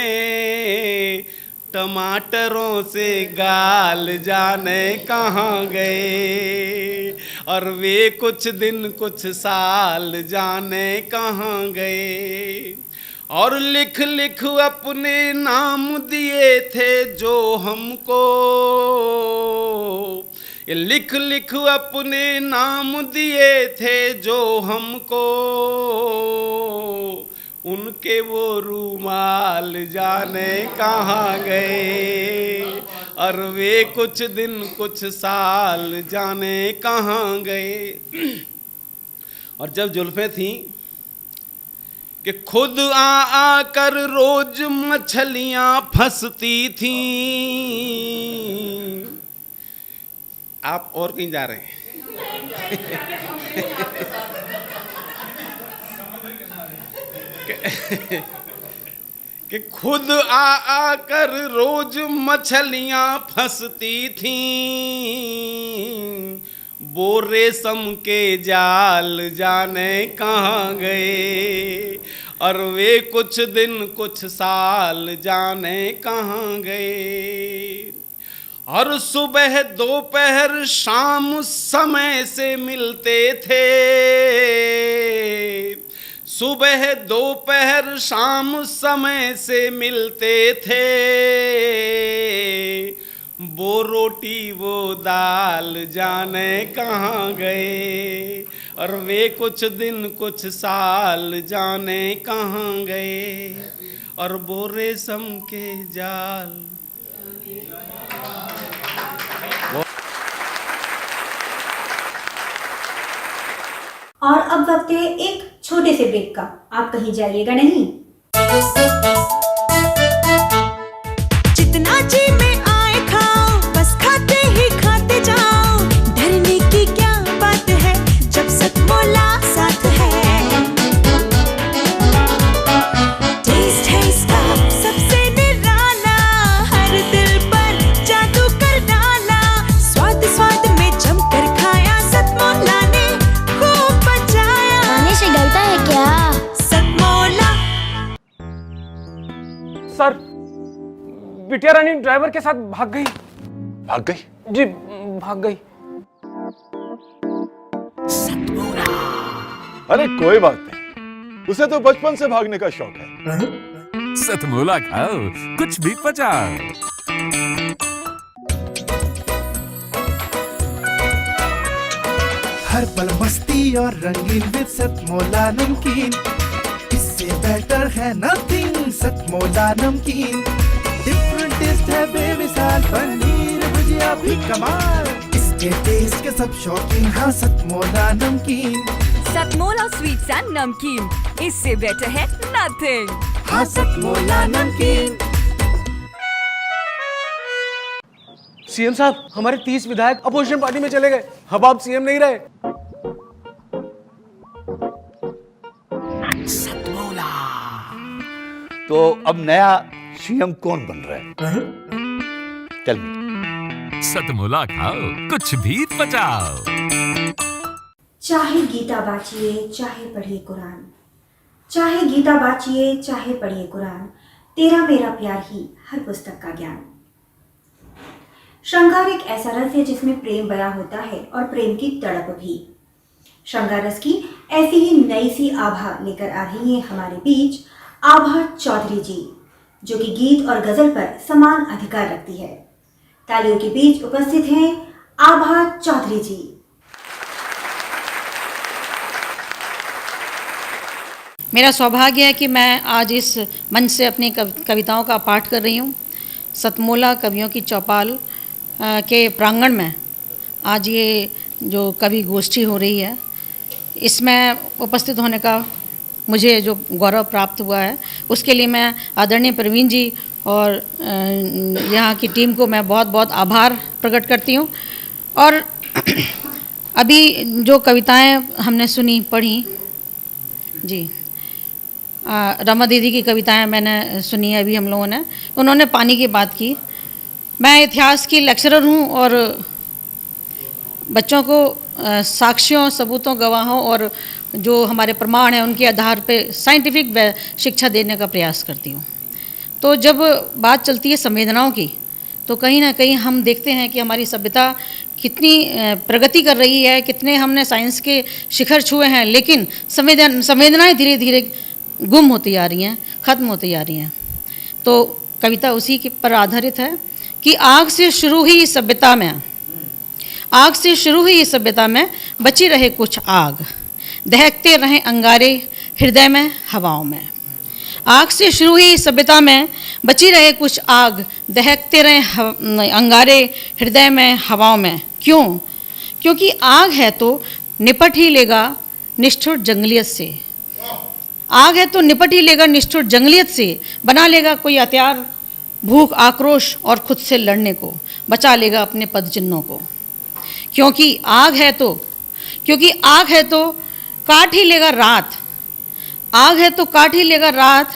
टमाटरों से गाल जाने कहाँ गए। और वे कुछ दिन कुछ साल जाने कहाँ गए। और लिख लिख अपने नाम दिए थे जो हमको, लिख लिख अपने नाम दिए थे जो हमको। उनके वो रूमाल जाने कहाँ गए। और वे कुछ दिन कुछ साल जाने कहाँ गए। और जब जुल्फे थीं कि खुद आ कर रोज मछलियां फंसती थीं। आप और कहीं जा रहे हैं। कि खुद आ कर रोज मछलियां फंसती थीं। वो रेशम के जाल जाने कहाँ गए। और वे कुछ दिन कुछ साल जाने कहाँ गए। और सुबह दोपहर शाम समय से मिलते थे। सुबह दोपहर शाम समय से मिलते थे। वो रोटी वो दाल जाने कहाँ गए। और वे कुछ दिन कुछ साल जाने कहाँ गए। और वो रेशम के जाल वक्त है एक छोटे से ब्रेक का। आप कहीं जाइएगा नहीं। जितना जी में आए खाओ, बस खाते ही खाते जाओ। डरने की क्या बात है जब सतमोला साथ है। टेस्ट है इसका सबसे निराला, हर दिल पर जादू कर डाला। स्वाद स्वाद में जमकर खाया, सतमोला ने खूब बचाया। खाने से डरता है क्या? सतमोला। सर, बिटिया रानी ड्राइवर के साथ भाग गई। भाग गई? जी, भाग गई। अरे कोई बात नहीं, उसे तो बचपन से भागने का शौक है। सतमोला खाओ, कुछ भी पचाओ। हर पल मस्ती और रंगीन विद सतमोला नमकीन। इससे बेटर है नथिंग, सतमोला नमकीन। डिफरेंट टेस्ट है बेमिसाल, पनीर भुजिया भी कमाल। इसके टेस्ट के सब शौकीन, हाँ सतमोला नमकीन। सतमोला स्वीट्स एंड नमकीन, इससे बेटर है नथिंग। हाँ सतमोला नमकीन। सीएम साहब, हमारे 30 विधायक अपोजिशन पार्टी में चले गए। अब आप सीएम नहीं रहे। तो अब नया सीएम कौन बन रहा है? Tell me. सतमोला खाओ, कुछ भी पचाओ। चाहे गीता बाचिए चाहे पढ़िए कुरान, चाहे गीता बाचिए चाहे पढ़िए कुरान, तेरा मेरा प्यार ही हर पुस्तक का ज्ञान। श्रृंगार एक ऐसा रस है जिसमें प्रेम बयां होता है और प्रेम की तड़प भी। श्रृंगार रस की ऐसी ही नई सी आभा लेकर आ रही है हमारे बीच आभा चौधरी जी, जो कि गीत और गजल पर समान अधिकार रखती है। तालियों के बीच उपस्थित हैं आभा चौधरी जी। मेरा सौभाग्य है कि मैं आज इस मंच से अपनी कविताओं का पाठ कर रही हूँ। सतमोला कवियों की चौपाल के प्रांगण में आज ये जो कवि गोष्ठी हो रही है, इसमें उपस्थित होने का मुझे जो गौरव प्राप्त हुआ है, उसके लिए मैं आदरणीय प्रवीण जी और यहाँ की टीम को मैं बहुत बहुत आभार प्रकट करती हूँ। और अभी जो कविताएं हमने सुनी पढ़ी जी, रमा दीदी की कविताएं मैंने सुनी है अभी हम लोगों ने, उन्होंने पानी की बात की। मैं इतिहास की लेक्चरर हूँ और बच्चों को साक्ष्यों, सबूतों, गवाहों और जो हमारे प्रमाण हैं उनके आधार पे साइंटिफिक शिक्षा देने का प्रयास करती हूँ। तो जब बात चलती है संवेदनाओं की, तो कहीं ना कहीं हम देखते हैं कि हमारी सभ्यता कितनी प्रगति कर रही है, कितने हमने साइंस के शिखर छुए हैं, लेकिन संवेदनाएं धीरे धीरे गुम होती जा रही हैं, ख़त्म होती जा रही हैं। तो कविता उसी के पर आधारित है कि आग से शुरू हुई सभ्यता में, आग से शुरू हुई सभ्यता में बची रहे कुछ आग, दहकते रहे अंगारे हृदय में हवाओं में। आग से शुरू हुई सभ्यता में बची रहे कुछ आग, दहकते रहे अंगारे हृदय में हवाओं में। क्यों? क्योंकि आग है तो निपट ही लेगा निष्ठुर जंगलियत से। आग है तो निपट ही लेगा निष्ठुर जंगलियत से, बना लेगा कोई हथियार भूख, आक्रोश और खुद से लड़ने को, बचा लेगा अपने पदचिन्हों को। क्योंकि आग है तो काट ही लेगा रात, आग है तो काट ही लेगा रात,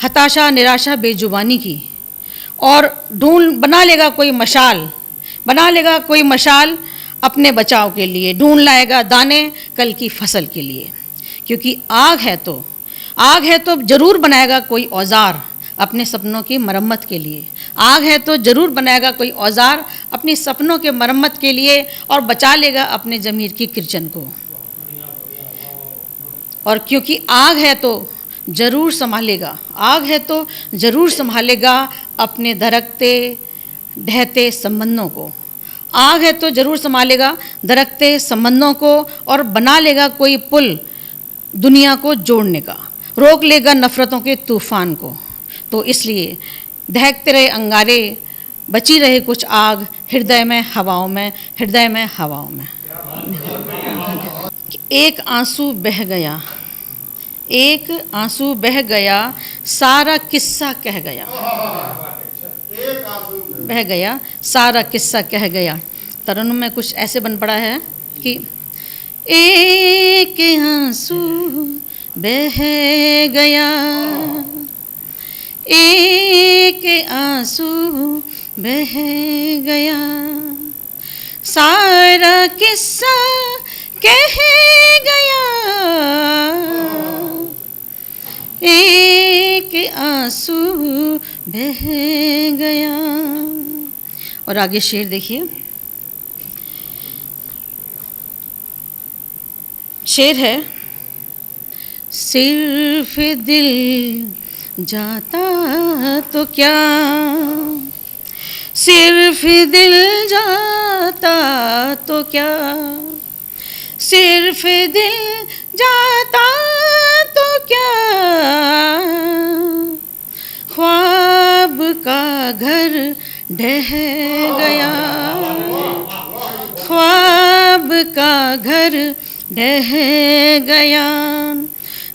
हताशा, निराशा, बेजुबानी की, और बना लेगा कोई मशाल अपने बचाव के लिए, ढूंढ लाएगा दाने कल की फसल के लिए। क्योंकि आग है तो जरूर बनाएगा कोई औजार अपने सपनों की मरम्मत के लिए। आग है तो जरूर बनाएगा कोई औजार अपने सपनों के मरम्मत के लिए, और बचा लेगा अपने ज़मीर की किरचन को। और क्योंकि आग है तो जरूर संभालेगा अपने धड़कते ढहते संबंधों को। आग है तो जरूर संभालेगा धड़कते संबंधों को, और बना लेगा कोई पुल दुनिया को जोड़ने का, रोक लेगा नफरतों के तूफान को। तो इसलिए दहकते रहे अंगारे, बची रहे कुछ आग, हृदय में हवाओं में। एक आंसू बह गया, एक आंसू बह गया, सारा किस्सा कह गया। बह गया, सारा किस्सा कह गया। तरन्नुम में कुछ ऐसे बन पड़ा है कि एक आंसू बह गया, एक आंसू बह गया, सारा किस्सा कह गया, एक आंसू बह गया। और आगे शेर देखिए, शेर है, सिर्फ दिल जाता तो क्या, सिर्फ दिल जाता तो क्या, सिर्फ दिल जाता तो क्या, ख्वाब का घर ढह गया, ख्वाब का घर ढह गया,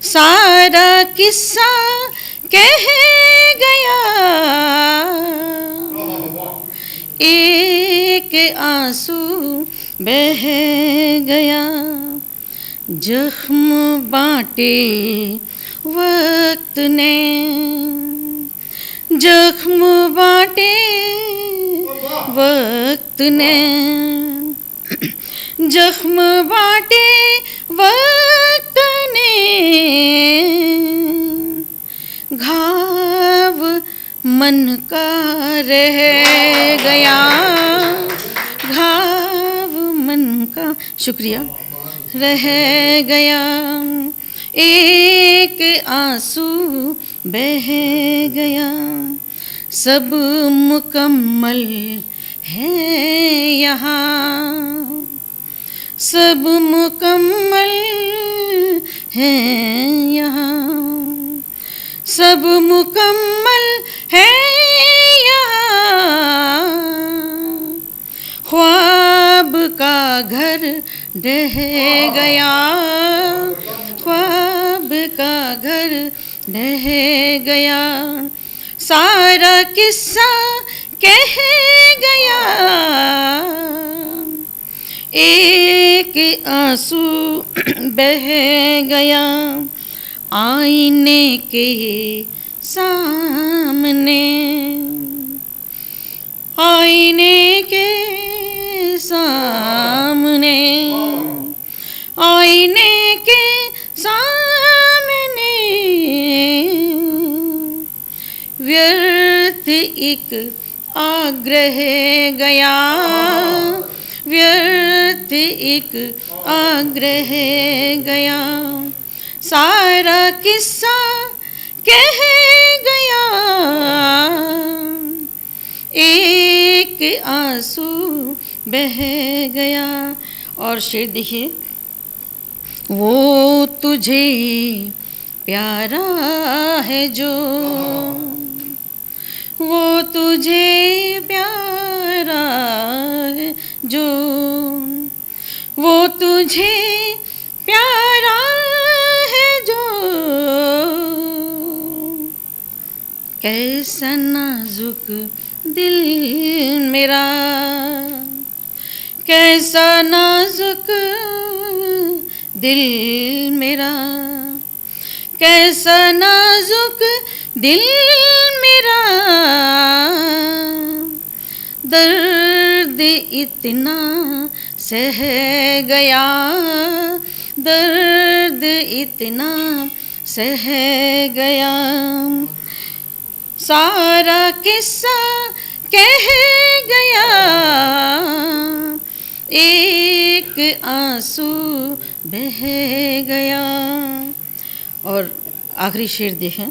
सारा किस्सा कह गया, एक आंसू बह गया। जख्म बांटे वक्त ने, जख्म बांटे वक्त ने, जख्म बांटे वक्त ने, घाव मन का रह गया, घाव मन का, शुक्रिया, रह गया, एक आंसू बह गया। सब मुकम्मल है यहाँ, सब मुकम्मल है यहाँ, सब मुकम्मल है यहाँ, ख्वाब का घर ढह गया, ख्वाब का घर ढह गया, सारा किस्सा कह गया, एक आंसू बह गया। आईने के सामने, आईने के सामने, आईने के सामने, व्यर्थ एक आग्रह गया, व्यर्थ एक आग्रह गया, सारा किस्सा कह गया, एक आंसू बह गया। और शेर देखिए, वो तुझे प्यारा है जो, वो तुझे प्यारा है जो, वो तुझे प्यारा है जो, कैसा नाजुक दिल मेरा, कैसा नाजुक दिल मेरा, कैसा नाजुक दिल मेरा, दर्द इतना सह गया, दर्द इतना सह गया, सारा किस्सा कह गया, एक आंसू बह गया। और आखिरी शेर देखें,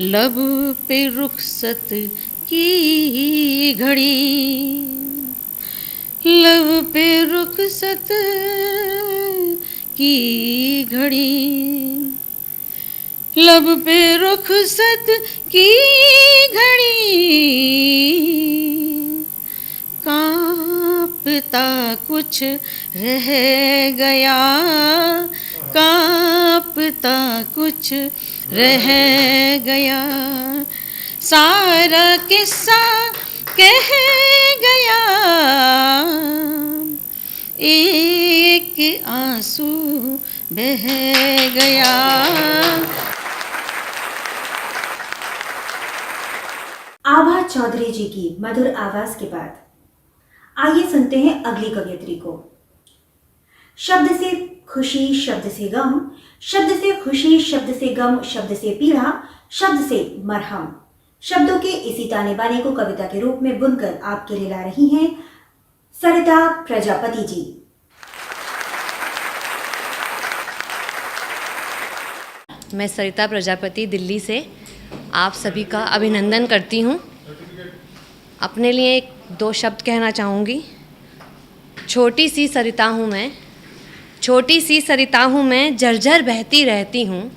लब पे रुखसत की घड़ी, लब पे रुखसत की घड़ी, लब पे रुखसत की घड़ी, कांप कांपता कुछ रह गया, कांपता कुछ रह गया, सारा किस्सा कह गया, एक आंसू बह गया। आभा चौधरी जी की मधुर आवाज के बाद आइए सुनते हैं अगली कवयित्री को। शब्द से खुशी, शब्द से गम, शब्द से खुशी, शब्द से गम, शब्द से पीड़ा, शब्द से मरहम, शब्दों के इसी ताने बाने को कविता के रूप में बुनकर आपके लिए ला रही हैं सरिता प्रजापति जी। मैं सरिता प्रजापति दिल्ली से आप सभी का अभिनंदन करती हूँ। अपने लिए दो शब्द कहना चाहूँगी। छोटी सी सरिता हूँ मैं, छोटी सी सरिता हूँ मैं, झरझर बहती रहती हूँ,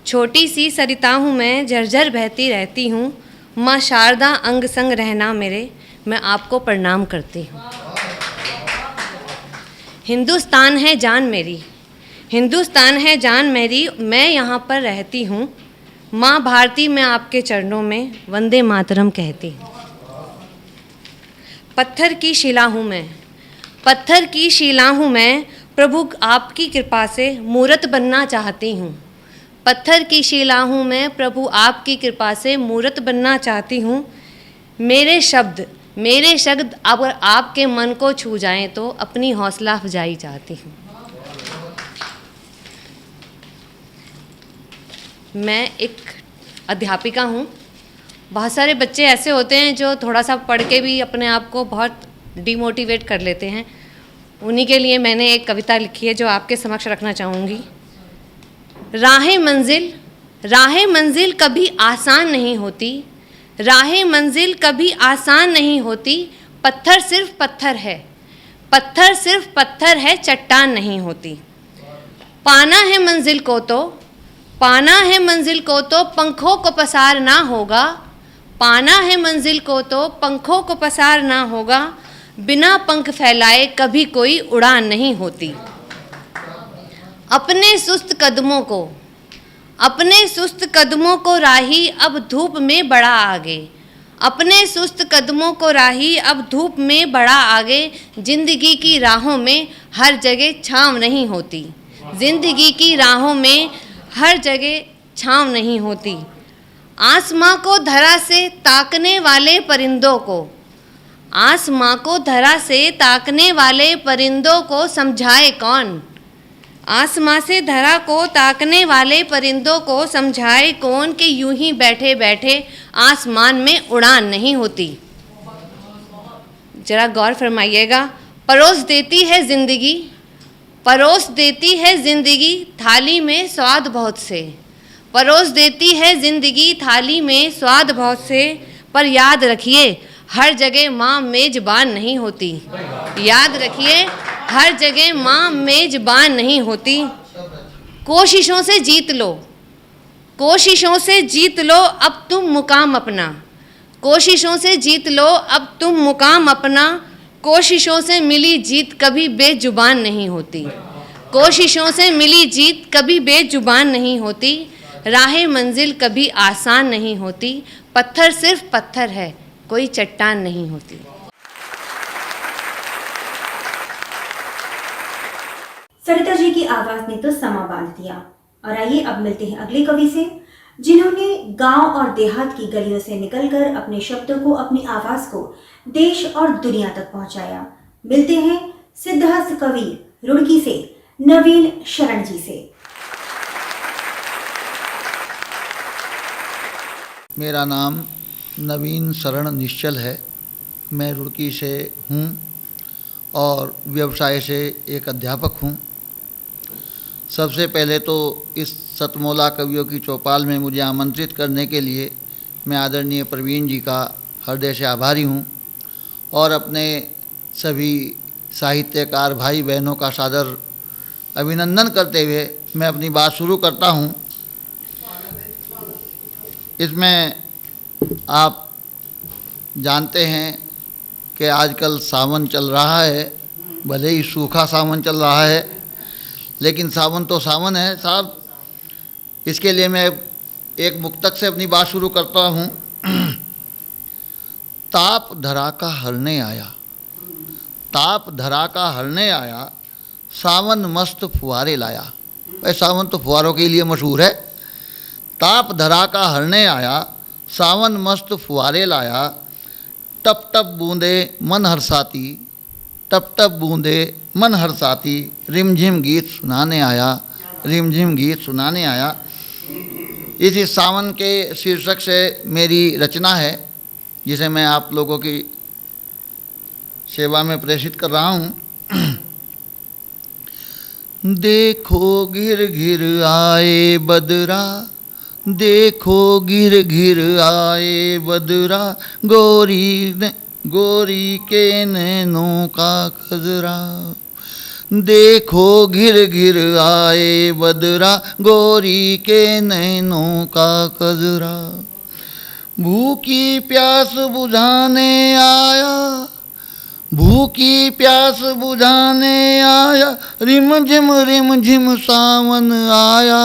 छोटी सी सरिता हूँ मैं, झरझर बहती रहती हूँ। माँ शारदा अंग संग रहना मेरे, मैं आपको प्रणाम करती हूँ। हिंदुस्तान है जान मेरी, हिंदुस्तान है जान मेरी, मैं यहाँ पर रहती हूँ। माँ भारती मैं आपके चरणों में वंदे मातरम कहती हूँ। पत्थर की शिला हूँ मैं, पत्थर की शिला हूँ मैं, प्रभु आपकी कृपा से मूरत बनना चाहती हूँ। पत्थर की शिला हूँ मैं, प्रभु आपकी कृपा से मूरत बनना चाहती हूँ। मेरे शब्द अगर आपके मन को छू जाएं तो अपनी हौसला अफजाई चाहती हूँ। मैं एक अध्यापिका हूँ। बहुत सारे बच्चे ऐसे होते हैं जो थोड़ा सा पढ़ के भी अपने आप को बहुत डिमोटिवेट कर लेते हैं। उन्हीं के लिए मैंने एक कविता लिखी है जो आपके समक्ष रखना चाहूँगी। राहें मंजिल कभी आसान नहीं होती, राहें मंजिल कभी आसान नहीं होती, पत्थर सिर्फ पत्थर है, पत्थर सिर्फ पत्थर है, चट्टान नहीं होती। पाना है मंजिल को तो, पाना है मंजिल को तो पंखों को पसार ना होगा, पाना है मंजिल को तो पंखों को पसार ना होगा, बिना पंख फैलाए कभी कोई उड़ान नहीं होती। अपने सुस्त कदमों को राही अब धूप में बढ़ा आगे, अपने सुस्त कदमों को राही अब धूप में बढ़ा आगे। जिंदगी की राहों में हर जगह छाँव नहीं होती, जिंदगी की राहों में हर जगह छाँव नहीं होती। आसमां को धरा से ताकने वाले परिंदों को, आसमां को धरा से ताकने वाले परिंदों को समझाए कौन, आसमां से धरा को ताकने वाले परिंदों को समझाए कौन कि यूं ही बैठे बैठे आसमान में उड़ान नहीं होती। जरा गौर फरमाइएगा। परोस देती है जिंदगी, परोस देती है जिंदगी थाली में स्वाद बहुत से, परोस देती है जिंदगी थाली में स्वाद बहुत से, पर याद रखिए हर जगह माँ मेजबान नहीं होती, याद रखिए हर जगह माँ मेजबान नहीं होती। कोशिशों से जीत लो, कोशिशों से जीत लो अब तुम मुकाम अपना, कोशिशों से जीत लो अब तुम मुकाम अपना। कोशिशों से मिली जीत कभी बेजुबान नहीं होती, कोशिशों से मिली जीत कभी बेजुबान नहीं होती। राहें मंजिल कभी आसान नहीं होती, पत्थर सिर्फ पत्थर है, कोई चट्टान नहीं होती। सरिता जी की आवाज ने तो समा बांध दिया। और आइए अब मिलते हैं अगले कवि से, जिन्होंने गांव और देहात की गलियों से निकलकर अपने शब्दों को, अपनी आवाज को देश और दुनिया तक पहुंचाया। मिलते हैं सिद्धहस्त कवि रुड़की से नवीन शरण जी से। मेरा नाम नवीन शरण निश्चल है। मैं रुड़की से हूँ और व्यवसाय से एक अध्यापक हूँ। सबसे पहले तो इस सतमोला कवियों की चौपाल में मुझे आमंत्रित करने के लिए मैं आदरणीय प्रवीण जी का हृदय से आभारी हूँ और अपने सभी साहित्यकार भाई बहनों का सादर अभिनंदन करते हुए मैं अपनी बात शुरू करता हूँ। इसमें आप जानते हैं कि आजकल सावन चल रहा है, भले ही सूखा सावन चल रहा है, लेकिन सावन तो सावन है साहब। इसके लिए मैं एक मुक्तक से अपनी बात शुरू करता हूँ। ताप धरा का हरने आया, ताप धरा का हरने आया, सावन मस्त फुहारे लाया। भाई सावन तो फुहारों के लिए मशहूर है। ताप धरा का हरने आया, सावन मस्त फुहारे लाया, टप टप बूंदे मन हरसाती, टप टप बूंदे मन हरसाती, रिमझिम गीत सुनाने आया, रिमझिम गीत सुनाने आया। इसी सावन के शीर्षक से मेरी रचना है, जिसे मैं आप लोगों की सेवा में प्रेषित कर रहा हूँ। देखो घिर घिर आए बदरा, देखो घिर घिर आए बदरा, गोरी के नैनों का कजरा। देखो घिर घिर आए बदरा, गोरी के नैनों का कजरा। भूखी प्यास बुझाने आया, भूखी प्यास बुझाने आया, रिम झिम सावन आया।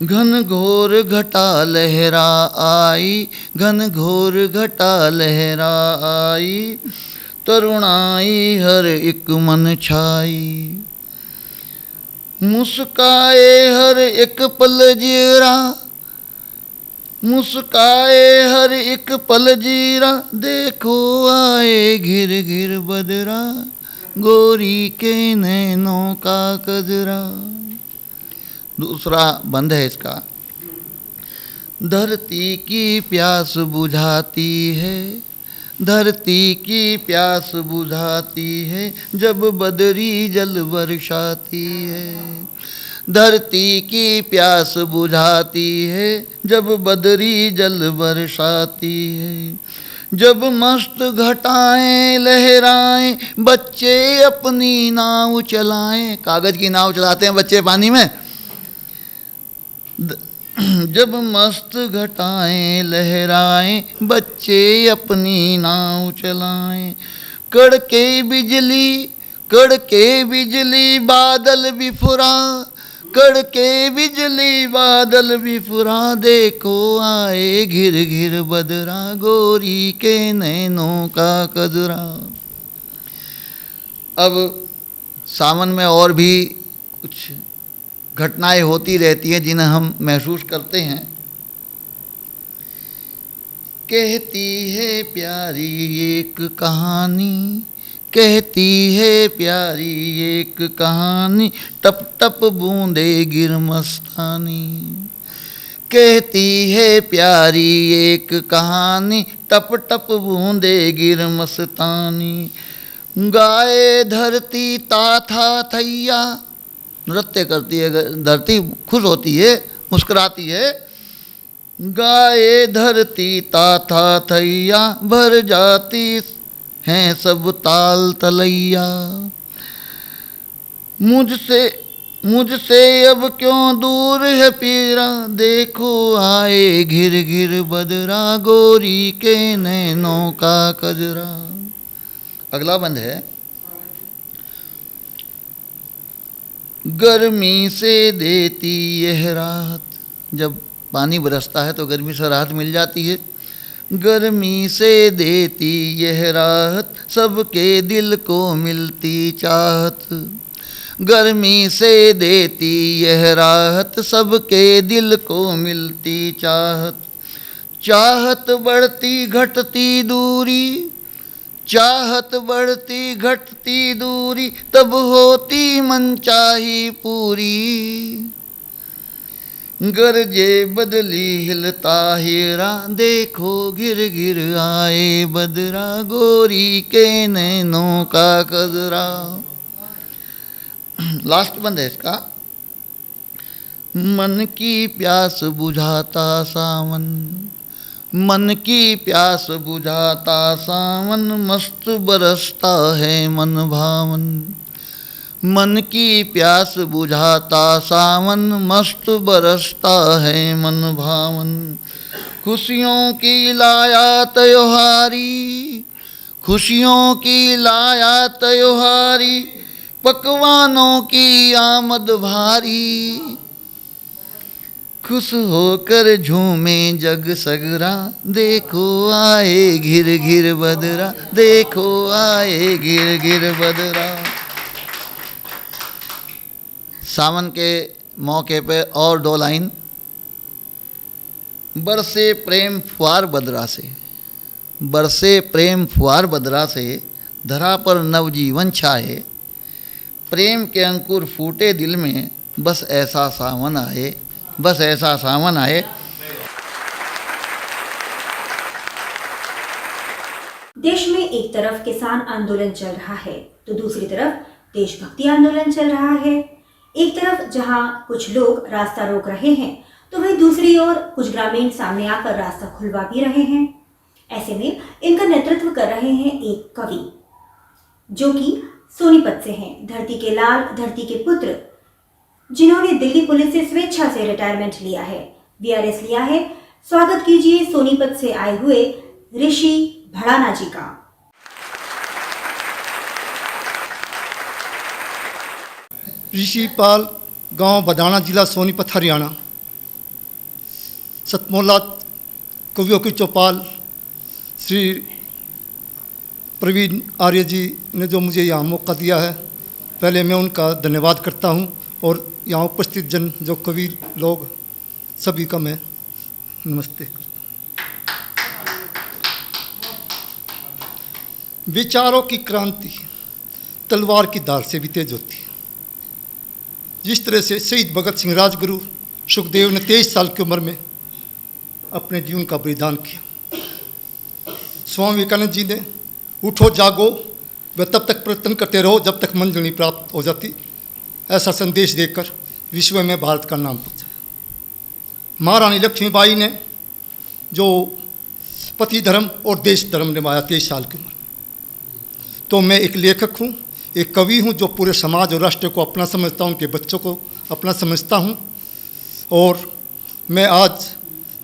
घन घोर घटा लहरा आई, घन घोर घटा लहरा आई, तरुणाई हर एक मन छाई। मुस्काए हर एक पल जीरा, मुस्काए हर एक पल जीरा, देखो आए घिर घिर बदरा, गोरी के नैनों का कजरा। दूसरा बंद है इसका। धरती की प्यास बुझाती है, धरती की प्यास बुझाती है, जब बदरी जल बरसाती है। धरती की प्यास बुझाती है, जब बदरी जल बरसाती है। जब मस्त घटाएं लहराएं, बच्चे अपनी नाव चलाएं। कागज की नाव चलाते हैं बच्चे पानी में। जब मस्त घटाएं लहराएं, बच्चे अपनी नाव चलाएं। कड़के बिजली बादल भी फुरा, कड़के बिजली बादल भी फुरा, देखो आए घिर घिर बदरा, गोरी के नैनों का कजरा। अब सावन में और भी कुछ घटनाएं होती रहती हैं जिन्हें हम महसूस करते हैं। कहती है प्यारी एक कहानी, कहती है प्यारी एक कहानी, टप टप बूंदे गिर मस्तानी। कहती है प्यारी एक कहानी, टप टप बूंदे गिर मस्तानी। गाए धरती ताथा थैया, नृत्य करती है धरती, खुश होती है, मुस्कुराती है। गाए धरती ताथा थैया, भर जाती हैं सब ताल तलैया। मुझसे अब क्यों दूर है पीरा, देखो आए घिर घिर बदरा, गोरी के नैनों का कजरा। अगला बंद है। गर्मी से देती यह राहत, जब पानी बरसता है तो गर्मी से राहत मिल जाती है। गर्मी से देती यह राहत, सबके दिल को मिलती चाहत। गर्मी से देती यह राहत, सबके दिल को मिलती चाहत। चाहत बढ़ती घटती दूरी, चाहत बढ़ती घटती दूरी, तब होती मनचाही पूरी। गरजे बदली हिलता हीरा, देखो घिर घिर आए बदरा, गोरी के नैनों का कजरा। लास्ट बंद है इसका। मन की प्यास बुझाता सावन, मन की प्यास बुझाता सावन, मस्त बरसता है मन भावन। मन की प्यास बुझाता सावन, मस्त बरसता है मन भावन। खुशियों की लाया त्योहारी, खुशियों की लाया त्योहारी, पकवानों की आमद भारी। खुश होकर झूमे जग सगरा, देखो आए घिर घिर बदरा, देखो आए घिर घिर बदरा। सावन के मौके पे और 2 लाइन। बरसे प्रेम फुहार बदरा से, बरसे प्रेम फुहार बदरा से, धरा पर नवजीवन छाए। प्रेम के अंकुर फूटे दिल में, बस ऐसा सावन आए, बस ऐसा सावन आए। देश में एक तरफ किसान आंदोलन चल रहा है तो दूसरी तरफ देशभक्ति आंदोलन चल रहा है। एक तरफ जहां कुछ लोग रास्ता रोक रहे हैं तो वहीं दूसरी ओर कुछ ग्रामीण सामने आकर रास्ता खुलवा भी रहे हैं। ऐसे में इनका नेतृत्व कर रहे हैं एक कवि जो कि सोनीपत से हैं, धरती के लाल, धरती के पुत्र, जिन्होंने दिल्ली पुलिस से स्वेच्छा से रिटायरमेंट लिया है, वीआरएस लिया है। स्वागत कीजिए सोनीपत से आए हुए ऋषि भड़ाना जी का। ऋषि पाल, गांव बदाना, जिला सोनीपत, हरियाणा। सतमोला कवियों की चौपाल श्री प्रवीण आर्य जी ने जो मुझे यहाँ मौका दिया है, पहले मैं उनका धन्यवाद करता हूँ और यहाँ उपस्थित जन जो कवि लोग सभी का मैं नमस्ते करता हूँ। विचारों की क्रांति तलवार की धार से भी तेज होती है। जिस तरह से शहीद भगत सिंह राजगुरु सुखदेव ने 23 साल की उम्र में अपने जीवन का बलिदान किया, स्वामी विवेकानंद जी ने उठो जागो व तब तक प्रयत्न करते रहो जब तक मंजिल नहीं प्राप्त हो जाती, ऐसा संदेश देकर विश्व में भारत का नाम पहुँचाया। महारानी लक्ष्मीबाई ने जो पति धर्म और देश धर्म निभाया 23 साल की उम्र। तो मैं एक लेखक हूँ, एक कवि हूँ जो पूरे समाज और राष्ट्र को अपना समझता हूँ, उनके बच्चों को अपना समझता हूँ। और मैं आज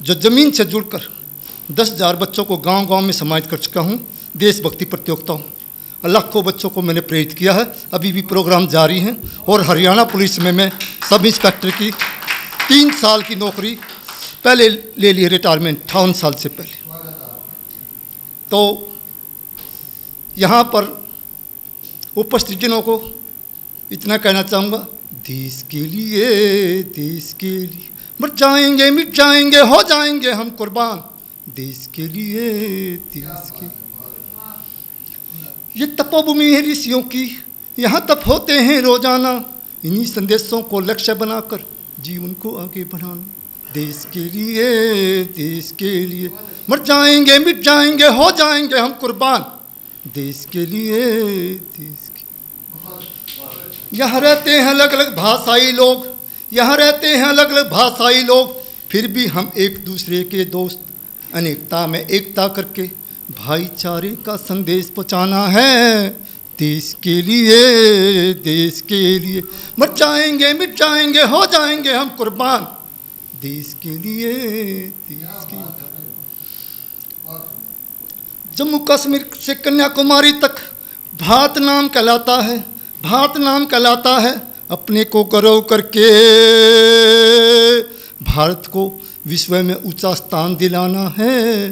जो ज़मीन से जुड़कर 10,000 बच्चों को गांव-गांव में समाहित कर चुका हूँ, देशभक्ति प्रतियोगिताओं, लाखों बच्चों को मैंने प्रेरित किया है। अभी भी प्रोग्राम जारी हैं। और हरियाणा पुलिस में मैं सब इंस्पेक्टर की 3 साल की नौकरी पहले ले ली, रिटायरमेंट 58 साल से पहले। तो यहाँ पर उपस्थित जनों को इतना कहना चाहूँगा, देश के लिए मर जाएंगे, मिट जाएंगे, हो जाएंगे हम कुर्बान, देश के लिए, देश के। ये तपोभूमि है ऋषियों की, यहाँ तप होते हैं रोजाना, इन्हीं संदेशों को लक्ष्य बनाकर जीवन को आगे बढ़ाना। देश के लिए मर जाएंगे, मिट जाएंगे, हो जाएंगे हम कुर्बान, देश के लिए, देश के। यहाँ रहते हैं अलग अलग भाषाई लोग, यहाँ रहते हैं अलग अलग भाषाई लोग, फिर भी हम एक दूसरे के दोस्त, अनेकता में एकता करके भाईचारे का संदेश पहुँचाना है। देश के लिए मर जाएंगे, मिट जाएंगे, हो जाएंगे हम कुर्बान, देश के लिए, देश के। जम्मू कश्मीर से कन्याकुमारी तक भारत नाम कहलाता है, भारत नाम कहलाता है। अपने को गर्व करके भारत को विश्व में ऊंचा स्थान दिलाना है।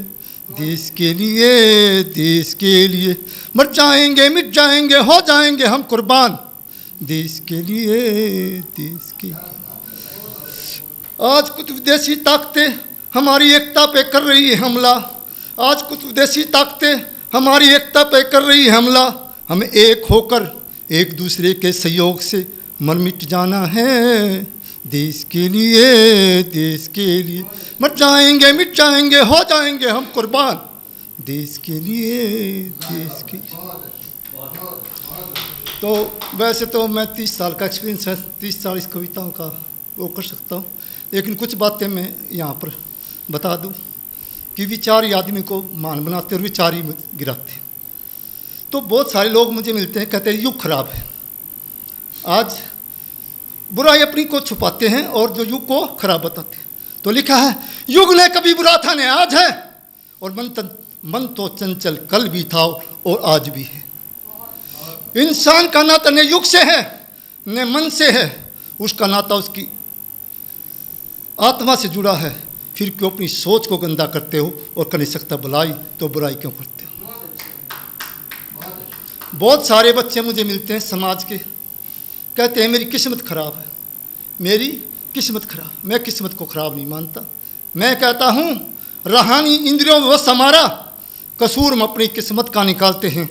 देश के लिए मर जाएंगे, मिट जाएंगे, हो जाएंगे हम कुर्बान, देश के लिए, देश के। आज कुछ विदेशी ताकतें हमारी एकता पे कर रही है हमला, आज कुछ विदेशी ताकतें हमारी एकता पे कर रही है हमला। हमें एक होकर एक दूसरे के सहयोग से मर मिट जाना है। देश के लिए मर जाएंगे, मिट जाएंगे, हो जाएंगे हम कुर्बान, देश के लिए, देश के। तो वैसे तो मैं 30 साल का एक्सपीरियंस है, 30 साल इस कविताओं का वो कर सकता हूँ, लेकिन कुछ बातें मैं यहाँ पर बता दूँ कि विचार ही आदमी को मान बनाते और विचार ही गिराते। तो बहुत सारे लोग मुझे मिलते हैं, कहते हैं युग खराब है। आज बुराई अपनी को छुपाते हैं और जो युग को खराब बताते हैं। तो लिखा है, युग ने कभी बुरा था ने आज है, और मंथन मन तो चंचल कल भी था और आज भी है। इंसान का नाता न युग से है न मन से है, उसका नाता उसकी आत्मा से जुड़ा है। फिर क्यों अपनी सोच को गंदा करते हो और कर नहीं सकता भलाई तो बुराई क्यों करते हो। बहुत सारे बच्चे मुझे मिलते हैं समाज के, कहते हैं मेरी किस्मत खराब है, मेरी किस्मत खराब। मैं किस्मत को खराब नहीं मानता। मैं कहता हूँ रूहानी इंद्रियों में बस हमारा कसूर हम अपनी किस्मत का निकालते हैं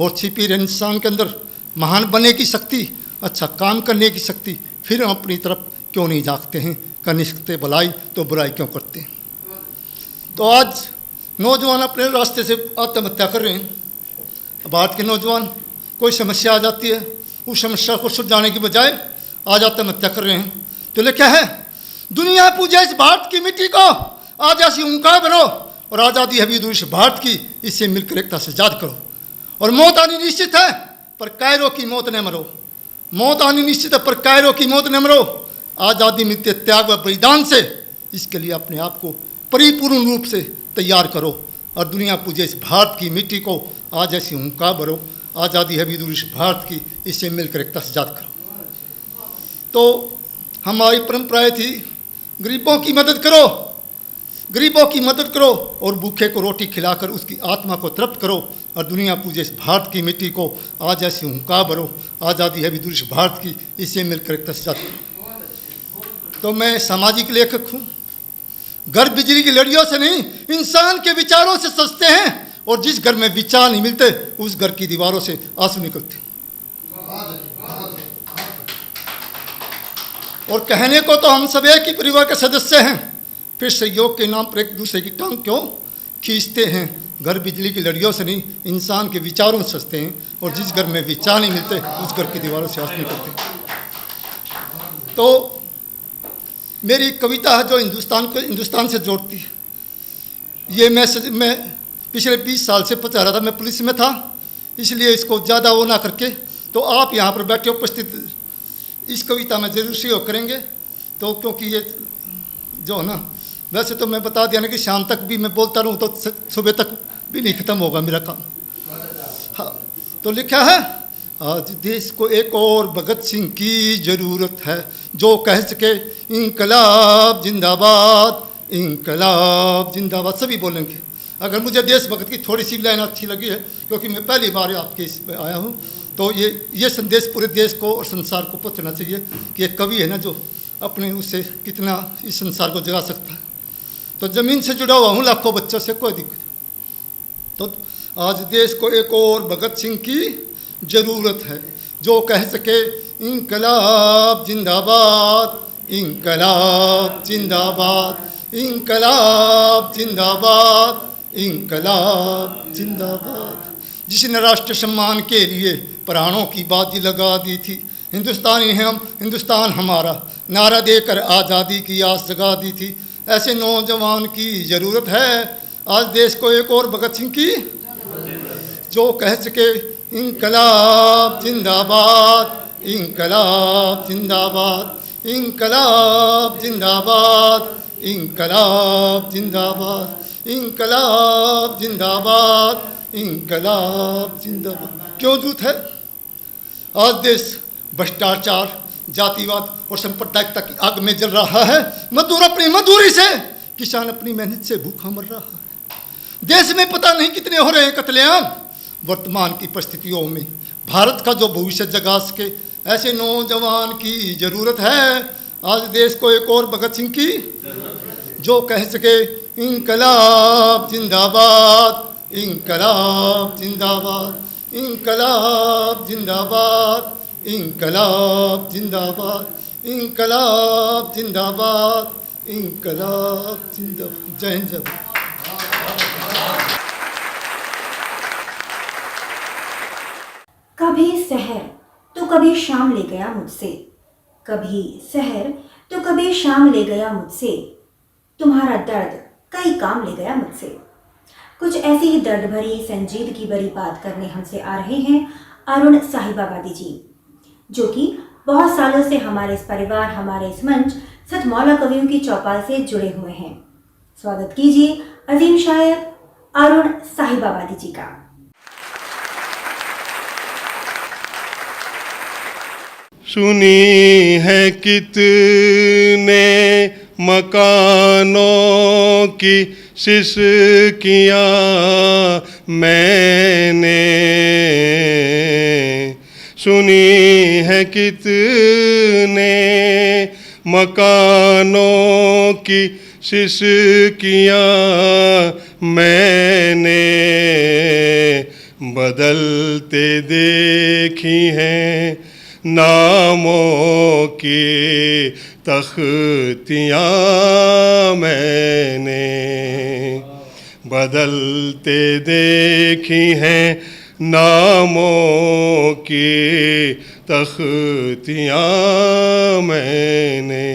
और छिपी रहे इंसान के अंदर महान बनने की शक्ति, अच्छा काम करने की शक्ति, फिर हम अपनी तरफ क्यों नहीं झाँकते हैं। कर नहीं सकते भलाई तो बुराई क्यों करते हैं। तो आज नौजवान अपने रास्ते से आत्महत्या कर रहे हैं। भारत के नौजवान कोई समस्या आ जाती है, उस समस्या को सुलझाने की बजाय आज आत्महत्या कर रहे हैं। तो ले क्या है, दुनिया पूजे इस भारत की मिट्टी को, आज ऐसी उनका बनो और आज़ादी है भी दूर से भारत की, इससे मिलकर एकता से याद करो। और मौत आनी निश्चित है पर कायरों की मौत न मरो। मौत आनी निश्चित है पर कायरों की मौत न मरो। आज़ादी मिलती है त्याग व बलिदान से, इसके लिए अपने आप को परिपूर्ण रूप से तैयार करो और दुनिया पूजे इस भारत की मिट्टी को, आज ऐसी हुंकार भरो। आज़ादी है भी दूर से भारत की, इससे मिलकर एकता से याद करो। तो हमारी परंपराएं थी गरीबों की मदद करो, गरीबों की मदद करो और भूखे को रोटी खिलाकर उसकी आत्मा को तृप्त करो और दुनिया पूजे इस भारत की मिट्टी को, आज ऐसी हुंकार भरो। आज़ादी है भी दूर से भारत की, इससे मिलकर एकता से याद करो। तो मैं सामाजिक लेखक हूँ। घर बिजली की लड़ियों से नहीं, इंसान के विचारों से सजते हैं और जिस घर में विचार नहीं मिलते उस घर की दीवारों से आंसू निकलते। और कहने को तो हम सब एक ही परिवार के सदस्य हैं, फिर सहयोग के नाम पर एक दूसरे की टांग क्यों खींचते हैं। घर बिजली की लड़ियों से नहीं, इंसान के विचारों से सजते हैं और जिस घर में विचार नहीं मिलते उस घर की दीवारों से आंसू निकलते। तो मेरी कविता है जो हिंदुस्तान को हिंदुस्तान से जोड़ती है। ये मैं पिछले 20 साल से पढ़ा रहा था, मैं पुलिस में था, इसलिए इसको ज़्यादा वो ना करके, तो आप यहाँ पर बैठे उपस्थित इस कविता में जरूर सहयोग करेंगे। तो क्योंकि ये जो है ना, वैसे तो मैं बता दिया ना कि शाम तक भी मैं बोलता रहूँ तो सुबह तक भी नहीं ख़त्म होगा मेरा काम। हाँ, तो लिखा है, आज देश को एक और भगत सिंह की ज़रूरत है जो कह सके इंकलाब जिंदाबाद, इंकलाब जिंदाबाद। सभी बोलेंगे। अगर मुझे देशभक्त की थोड़ी सी लाइन अच्छी लगी है, क्योंकि मैं पहली बार आपके इसमें आया हूँ, तो ये संदेश पूरे देश को और संसार को पहुँचना चाहिए कि एक कवि है ना जो अपने उससे कितना इस संसार को जगा सकता है। तो ज़मीन से जुड़ा हुआ हूँ लाखों बच्चों से, कोई दिक्कत। तो आज देश को एक और भगत सिंह की ज़रूरत है जो कह सके इंकलाब जिंदाबाद, इंकलाब जिंदाबाद, इंकलाब जिंदाबाद, इंकलाब जिंदाबाद। जिसने राष्ट्र सम्मान के लिए प्राणों की बाजी लगा दी थी, हिंदुस्तानी हैं हम, हिंदुस्तान हमारा, नारा देकर आज़ादी की आस जगा दी थी। ऐसे नौजवान की ज़रूरत है आज देश को एक और भगत सिंह की, जो कह सके इंकलाब जिंदाबाद, इंकलाब जिंदाबाद, इंकलाब जिंदाबाद, इंकलाब जिंदाबाद, इंकलाब जिंदाबाद, इंकलाब जिंदाबाद। क्यों झूठ है? आज देश भ्रष्टाचार, जातिवाद और सांप्रदायिकता की आग में जल रहा है। मजदूर अपनी मजदूरी से, किसान अपनी मेहनत से भूखा मर रहा है। देश में पता नहीं कितने हो रहे हैं कत्लेआम। वर्तमान की परिस्थितियों में भारत का जो भविष्य जगा सके, ऐसे नौजवान की ज़रूरत है आज देश को एक और भगत सिंह की, जो कह सके इंकलाब जिंदाबाद, इंकलाब जिंदाबाद, इंकलाब जिंदाबाद, इंकलाब जिंदाबाद, इंकलाब जिंदाबाद, इंकलाब जिंदाबाद। जय हिंद, जय भारत। कभी सहर तो कभी शाम ले गया मुझसे, कभी सहर तो कभी शाम ले गया मुझसे, तुम्हारा दर्द कई काम ले गया मुझसे। कुछ ऐसी ही दर्द भरी संजीदगी भरी बात करने हमसे आ रहे हैं अरुण साहिबाबादी जी, जो कि बहुत सालों से हमारे इस परिवार, हमारे इस मंच सतमौला कवियों की चौपाल से जुड़े हुए हैं। स्वागत कीजिए अजीम शायर अरुण साहिबाबादी जी का। सुनी है कितने मकानों की सिसकियाँ मैंने, सुनी है कितने मकानों की सिसकियाँ मैंने, बदलते देखी हैं नामों की तख्तियाँ मैंने, बदलते देखी हैं नामों की तख्तियाँ मैंने।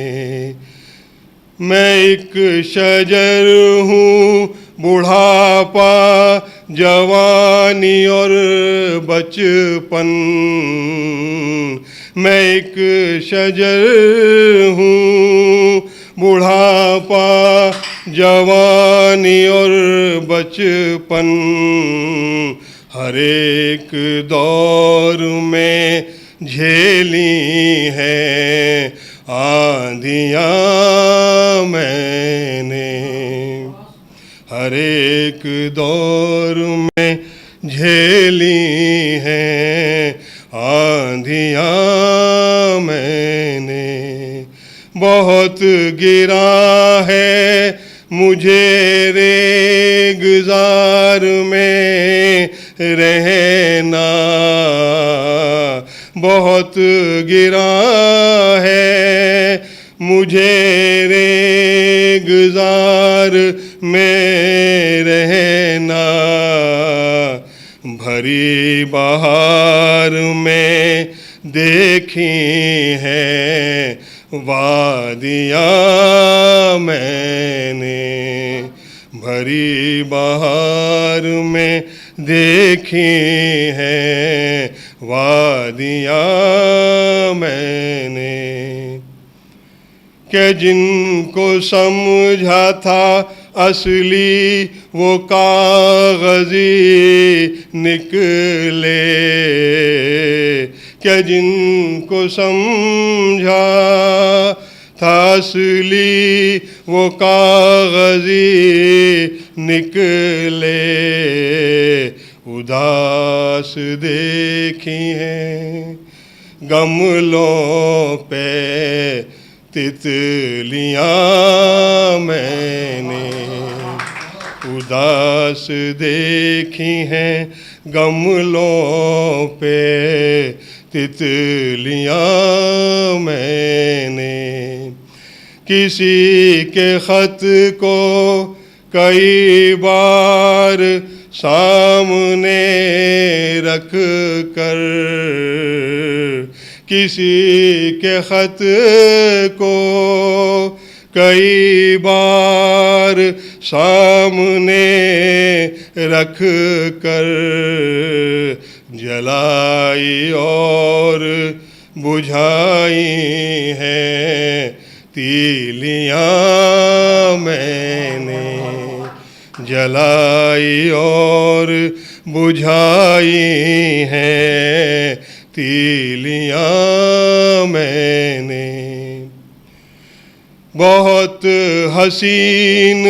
मैं एक शजर हूँ, बुढ़ापा, जवानी और बचपन, मैं एक शजर हूँ, बुढ़ापा, जवानी और बचपन, हर एक दौर में झेली हैं आंधियाँ मैंने, हर एक दौर में झेली हैं आंधियाँ मैंने। बहुत गिरा है मुझे रेगज़ार में रहना, बहुत गिरा है मुझे रेगज़ार में रहना, भरी बहार में देखी हैं वादियाँ मैंने, भरी बहार में देखी हैं वादियाँ मैंने। कि जिनको समझा था असली वो कागज़ी निकले, कि जिनको समझा था असली वो कागज़ी निकले, उदास देखी हैं गमलों पे तितलियाँ मैंने, उदास देखी हैं गमलों पे तितलियाँ मैंने। किसी के ख़त को कई बार सामने रख कर, किसी के ख़त को कई बार सामने रख कर, जलाई और बुझाई हैं तीलियाँ मैंने, जलाई और बुझाई हैं तीलियाँ मैंने। बहुत हसीन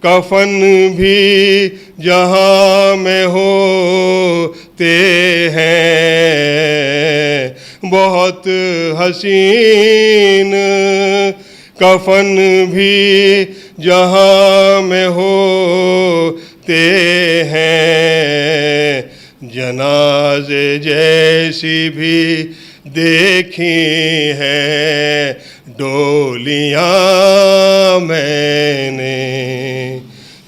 कफन भी जहाँ में होते हैं, बहुत हसीन कफन भी जहाँ में होते हैं, जनाजे जैसी भी देखी हैं डोलियाँ मैंने,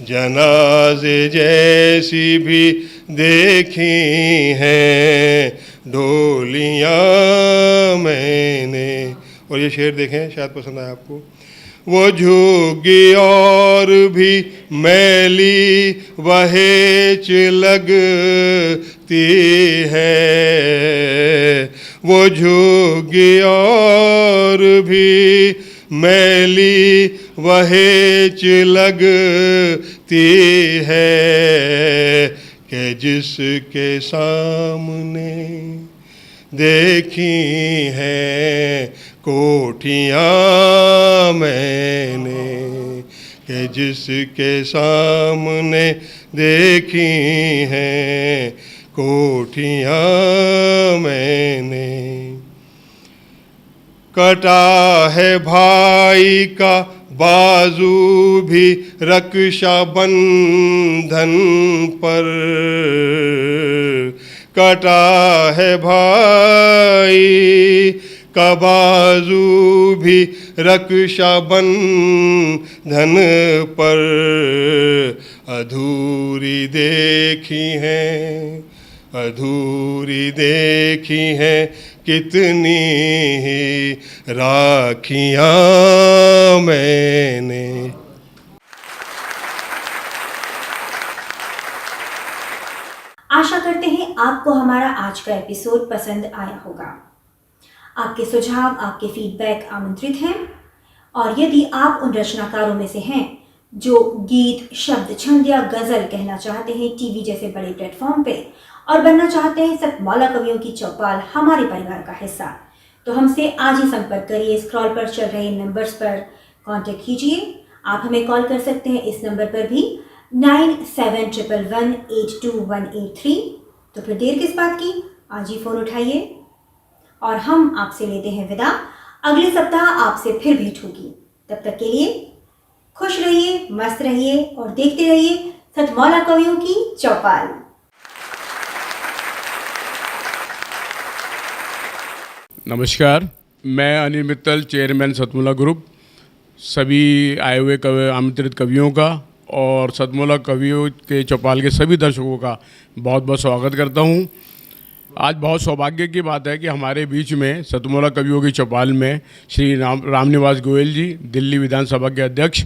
जनाजे जैसी भी देखी हैं डोलियाँ मैंने। और ये शेर देखें, शायद पसंद आया आपको। वो झुग्गी और भी मैली वहेच लगती है, वो झुग्गी और भी मैली वहेच लगती है कि जिसके सामने देखी हैं कोठियाँ मैंने, कि जिसके सामने देखी हैं कोठियाँ मैंने। कटा है भाई का बाजू भी रक्षा बंधन पर, कटा है भाई का बाजू भी रक्षा बंधन पर, अधूरी देखी है, अधूरी देखी है कितनी ही राखियाँ मैंने। आशा करते हैं आपको हमारा आज का एपिसोड पसंद आया होगा। आपके सुझाव, आपके फीडबैक आमंत्रित हैं। और यदि आप उन रचनाकारों में से हैं जो गीत, शब्द, छंद या गजल कहना चाहते हैं टीवी जैसे बड़े प्लेटफॉर्म पे और बनना चाहते हैं सतमौला कवियों की चौपाल हमारे परिवार का हिस्सा, तो हमसे आज ही संपर्क करिए। स्क्रॉल पर चल रहे नंबर्स पर कांटेक्ट कीजिए। आप हमें कॉल कर सकते हैं इस नंबर पर भी 9711182183। तो फिर देर किस बात की, आज ही फ़ोन उठाइए। और हम आपसे लेते हैं विदा। अगले सप्ताह आपसे फिर भेंट होगी। तब तक के लिए खुश रहिए, मस्त रहिए और देखते रहिए सतमौला कवियों की चौपाल। नमस्कार, मैं अनिल मित्तल, चेयरमैन सतमौला ग्रुप, सभी आए हुए आमंत्रित कवियों का और सतमौला कवियों के चौपाल के सभी दर्शकों का बहुत बहुत स्वागत करता हूं। आज बहुत सौभाग्य की बात है कि हमारे बीच में सतमौला कवियों की चौपाल में श्री रामनिवास गोयल जी, दिल्ली विधानसभा के अध्यक्ष,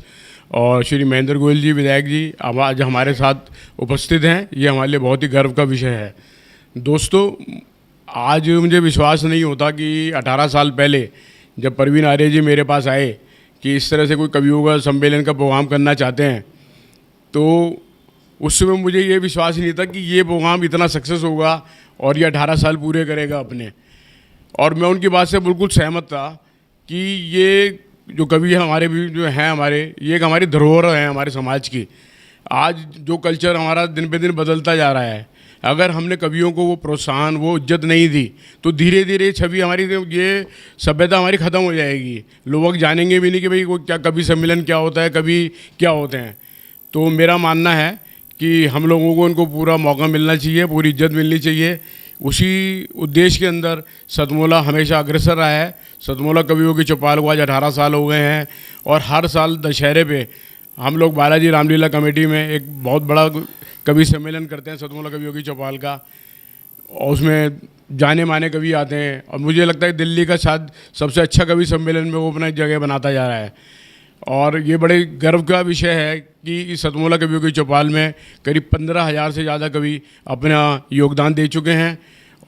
और श्री महेंद्र गोयल जी, विधायक जी, आज हमारे साथ उपस्थित हैं। ये हमारे लिए बहुत ही गर्व का विषय है। दोस्तों, आज मुझे विश्वास नहीं होता कि 18 साल पहले जब परवीन आर्य जी मेरे पास आए कि इस तरह से कोई कवियों का सम्मेलन का प्रोग्राम करना चाहते हैं, तो उस समय मुझे ये विश्वास नहीं था कि ये प्रोग्राम इतना सक्सेस होगा और ये 18 साल पूरे करेगा अपने। और मैं उनकी बात से बिल्कुल सहमत था कि ये जो कवि हमारे भी जो हैं हमारे, ये एक हमारी धरोहर है हमारे समाज की। आज जो कल्चर हमारा दिन पे दिन बदलता जा रहा है, अगर हमने कवियों को वो प्रोत्साहन, वो इज्जत नहीं दी, तो धीरे धीरे छवि हमारी, ये सभ्यता हमारी ख़त्म हो जाएगी। लोग जानेंगे भी नहीं कि भाई वो क्या कवि सम्मेलन क्या होता है, कवि क्या होते हैं। तो मेरा मानना है कि हम लोगों को उनको पूरा मौका मिलना चाहिए, पूरी इज्जत मिलनी चाहिए। उसी उद्देश्य के अंदर सतमौला हमेशा अग्रसर रहा है। सतमौला कवियों की चौपाल को आज 18 साल हो गए हैं और हर साल दशहरे पे हम लोग बालाजी रामलीला कमेटी में एक बहुत बड़ा कवि सम्मेलन करते हैं सतमौला कवियों की चौपाल का, और उसमें जाने माने कवि आते हैं। और मुझे लगता है दिल्ली का शायद सबसे अच्छा कवि सम्मेलन में वो अपना जगह बनाता जा रहा है। और ये बड़े गर्व का विषय है कि इस सतमौला कवियों की चौपाल में करीब 15,000 से ज़्यादा कवि अपना योगदान दे चुके हैं।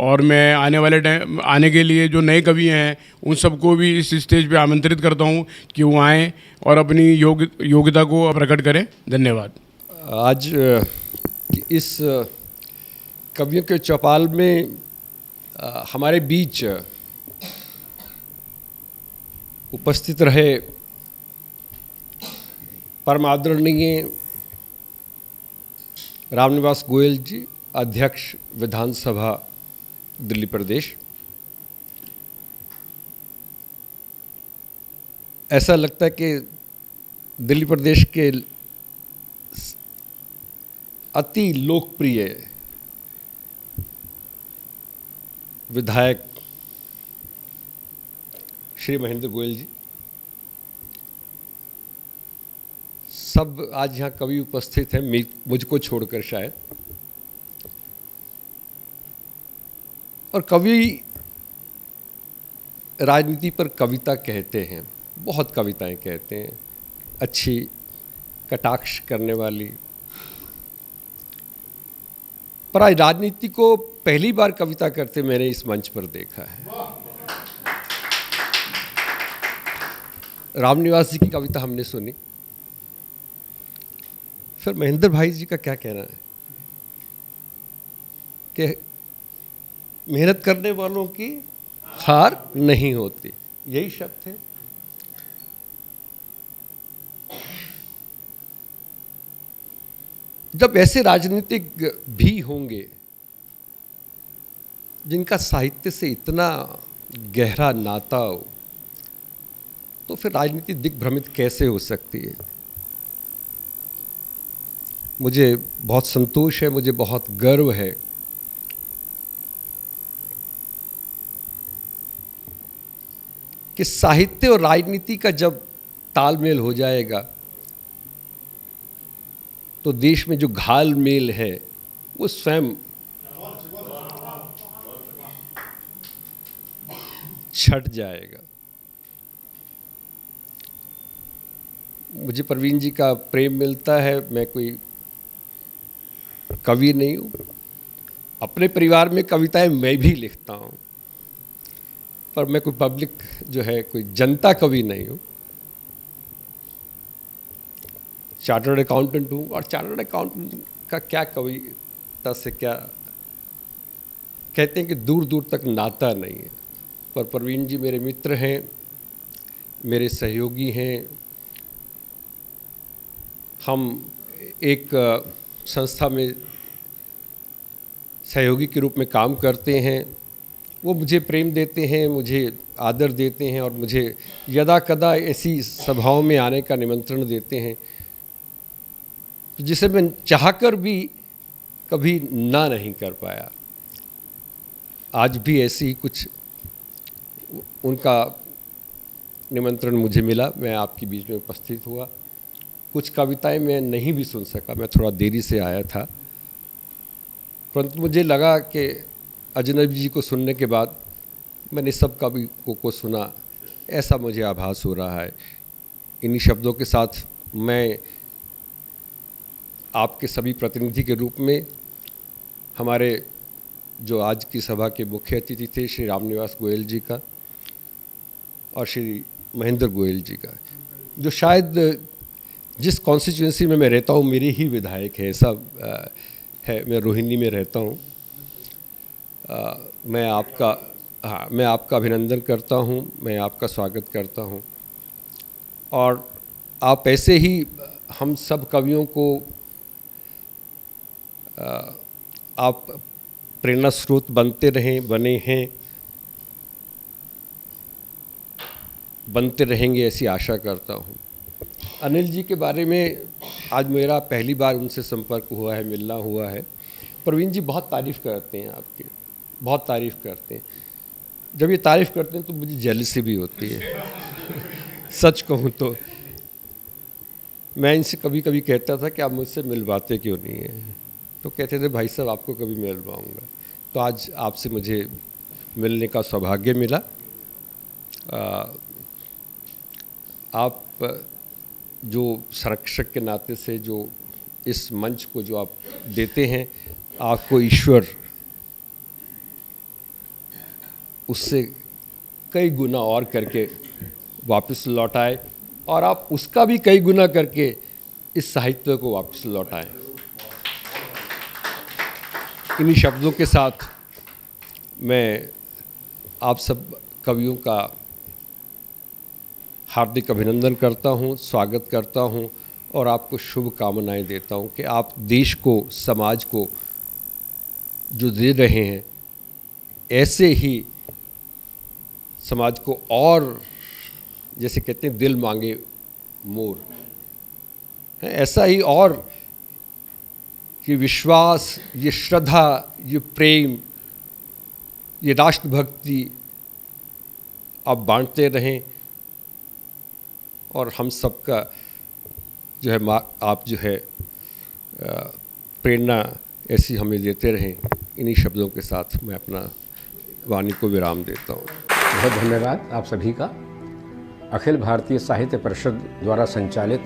और मैं आने के लिए जो नए कवि हैं उन सबको भी इस स्टेज पे आमंत्रित करता हूं कि वो आएँ और अपनी योग्यता को प्रकट करें। धन्यवाद। आज इस कवियों के चौपाल में हमारे बीच उपस्थित रहे परम आदरणीय रामनिवास गोयल जी, अध्यक्ष विधानसभा दिल्ली प्रदेश। ऐसा लगता है कि दिल्ली प्रदेश के अति लोकप्रिय विधायक श्री महेंद्र गोयल जी, सब आज यहाँ कवि उपस्थित हैं, मुझको छोड़कर शायद। और कवि राजनीति पर कविता कहते हैं, बहुत कविताएं कहते हैं, अच्छी कटाक्ष करने वाली। पर आज राजनीति को पहली बार कविता करते मैंने इस मंच पर देखा है। रामनिवास जी की कविता हमने सुनी, फिर महेंद्र भाई जी का क्या कहना है कि मेहनत करने वालों की हार नहीं होती, यही शब्द है। जब ऐसे राजनीतिक भी होंगे जिनका साहित्य से इतना गहरा नाता हो, तो फिर राजनीति दिग्भ्रमित कैसे हो सकती है। मुझे बहुत संतोष है, मुझे बहुत गर्व है कि साहित्य और राजनीति का जब तालमेल हो जाएगा तो देश में जो घाल मेल है वो स्वयं छट जाएगा। मुझे प्रवीण जी का प्रेम मिलता है। मैं कोई कवि नहीं हूँ, अपने परिवार में कविताएं मैं भी लिखता हूँ, पर मैं कोई पब्लिक जो है कोई जनता कवि नहीं हूँ। चार्टर्ड अकाउंटेंट हूँ, और चार्टर्ड अकाउंटेंट का क्या कविता से क्या कहते हैं कि दूर दूर तक नाता नहीं है। पर प्रवीण जी मेरे मित्र हैं, मेरे सहयोगी हैं। हम एक संस्था में सहयोगी के रूप में काम करते हैं। वो मुझे प्रेम देते हैं, मुझे आदर देते हैं और मुझे यदा कदा ऐसी सभाओं में आने का निमंत्रण देते हैं जिसे मैं चाहकर भी कभी ना नहीं कर पाया। आज भी ऐसी ही कुछ उनका निमंत्रण मुझे मिला, मैं आपके बीच में उपस्थित हुआ। कुछ कविताएं मैं नहीं भी सुन सका, मैं थोड़ा देरी से आया था, परंतु मुझे लगा कि अजनबी जी को सुनने के बाद मैंने सब कवियों को सुना, ऐसा मुझे आभास हो रहा है। इन्हीं शब्दों के साथ मैं आपके सभी प्रतिनिधि के रूप में हमारे जो आज की सभा के मुख्य अतिथि थे श्री रामनिवास गोयल जी का और श्री महेंद्र गोयल जी का, जो शायद जिस कॉन्स्टिट्यूंसी में मैं रहता हूँ मेरे ही विधायक है, ऐसा है। मैं रोहिणी में रहता हूँ। मैं आपका अभिनंदन करता हूँ, मैं आपका स्वागत करता हूँ। और आप ऐसे ही हम सब कवियों को आप प्रेरणा स्रोत बने हैं, बनते रहेंगे, ऐसी आशा करता हूँ। अनिल जी के बारे में आज मेरा पहली बार उनसे संपर्क हुआ है, मिलना हुआ है। प्रवीण जी बहुत तारीफ़ करते हैं आपकी, बहुत तारीफ़ करते हैं। जब ये तारीफ़ करते हैं तो मुझे जेलसी भी होती है सच कहूँ तो। मैं इनसे कभी कभी कहता था कि आप मुझसे मिलवाते क्यों नहीं हैं, तो कहते थे भाई साहब आपको कभी मिलवाऊंगा। तो आज आपसे मुझे मिलने का सौभाग्य मिला। आप जो संरक्षक के नाते से जो इस मंच को जो आप देते हैं, आपको ईश्वर उससे कई गुना और करके वापस लौटाए और आप उसका भी कई गुना करके इस साहित्य को वापस लौटाएं। इन्हीं शब्दों के साथ मैं आप सब कवियों का हार्दिक अभिनंदन करता हूं, स्वागत करता हूं और आपको शुभकामनाएं देता हूं कि आप देश को, समाज को जो दे रहे हैं, ऐसे ही समाज को और जैसे कहते हैं दिल मांगे मोर, ऐसा ही और कि विश्वास, ये श्रद्धा, ये प्रेम, ये राष्ट्रभक्ति आप बांटते रहें और हम सबका जो है आप जो है प्रेरणा ऐसी हमें देते रहें। इन्हीं शब्दों के साथ मैं अपना वाणी को विराम देता हूँ। बहुत धन्यवाद आप सभी का। अखिल भारतीय साहित्य परिषद द्वारा संचालित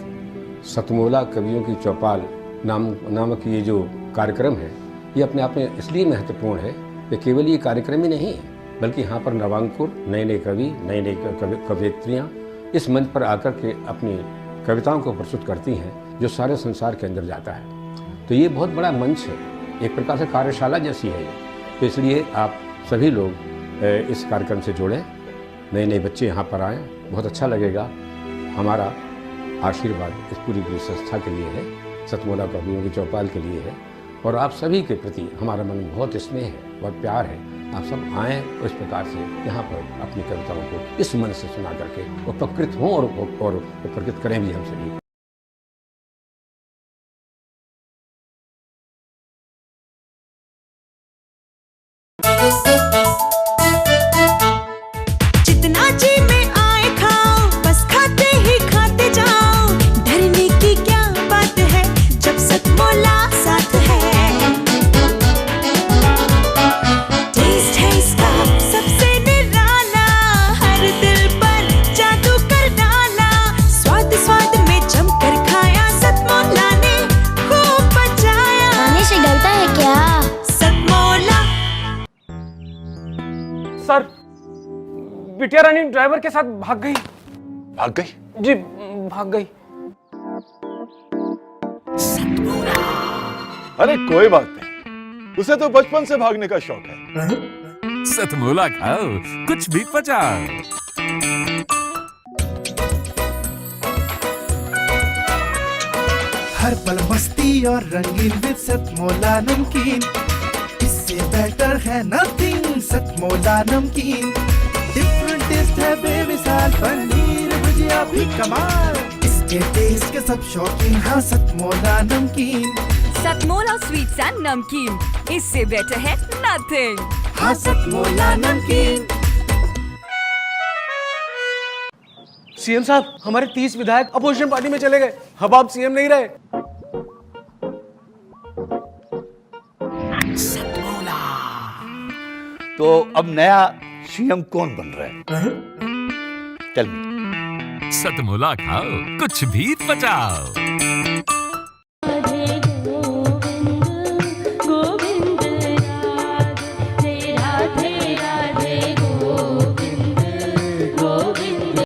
सतमोला कवियों की चौपाल नामक ये जो कार्यक्रम है, ये अपने आप में इसलिए महत्वपूर्ण है कि केवल ये कार्यक्रम ही नहीं है, बल्कि यहाँ पर नवांकुर, नए नए कवि, नई नई कवयित्रियाँ इस मंच पर आकर के अपनी कविताओं को प्रस्तुत करती हैं जो सारे संसार के अंदर जाता है। तो ये बहुत बड़ा मंच है, एक प्रकार से कार्यशाला जैसी है ये। तो इसलिए आप सभी लोग इस कार्यक्रम से जुड़ें, नए नए बच्चे यहाँ पर आएँ, बहुत अच्छा लगेगा। हमारा आशीर्वाद इस पूरी संस्था के लिए है, सतमोला कवियों की चौपाल के लिए है, और आप सभी के प्रति हमारा मन बहुत स्नेह है, बहुत प्यार है। आप सब आएँ इस प्रकार से यहाँ पर अपनी कविताओं को इस मन से सुना करके उपकृत हों और उपकृत करें भी हम सभी। जितना जी में आए खाओ, बस खाते ही खाते जाओ। डरने की क्या बात है जब सतमोला साथ है। टेस्ट है इसका सबसे निराला, हर दिल पर जादू कर डाला। स्वाद स्वाद में जमकर खाया, सतमोला ने खूब बचाया। खाने से डरता है क्या? सतमोला। सर, बिटिया रानी ड्राइवर के साथ भाग गई। भाग गई? जी, भाग गई। अरे कोई बात नहीं, उसे तो बचपन से भागने का शौक है। सतमोला खाओ, कुछ भी पचाओ। हर पल मस्ती और रंगीन विद सतमोला नमकीन, इससे बेटर है नथिंग। सतमोला नमकीन डिफरेंट टेस्ट है बेमिसाल, पनीर भुजिया भी कमाल। इसके टेस्ट के सब शौकीन, हाँ सतमोला नमकीन। सतमोला स्वीट्स एंड नमकीन, इससे बेटर है नथिंग। हाँ सतमोला नमकीन। सीएम साहब, हमारे 30 विधायक अपोजिशन पार्टी में चले गए। अब आप सीएम नहीं रहे। तो अब नया सीएम कौन बन रहा है? Tell me. सतमोला खाओ, कुछ भी पचाओ।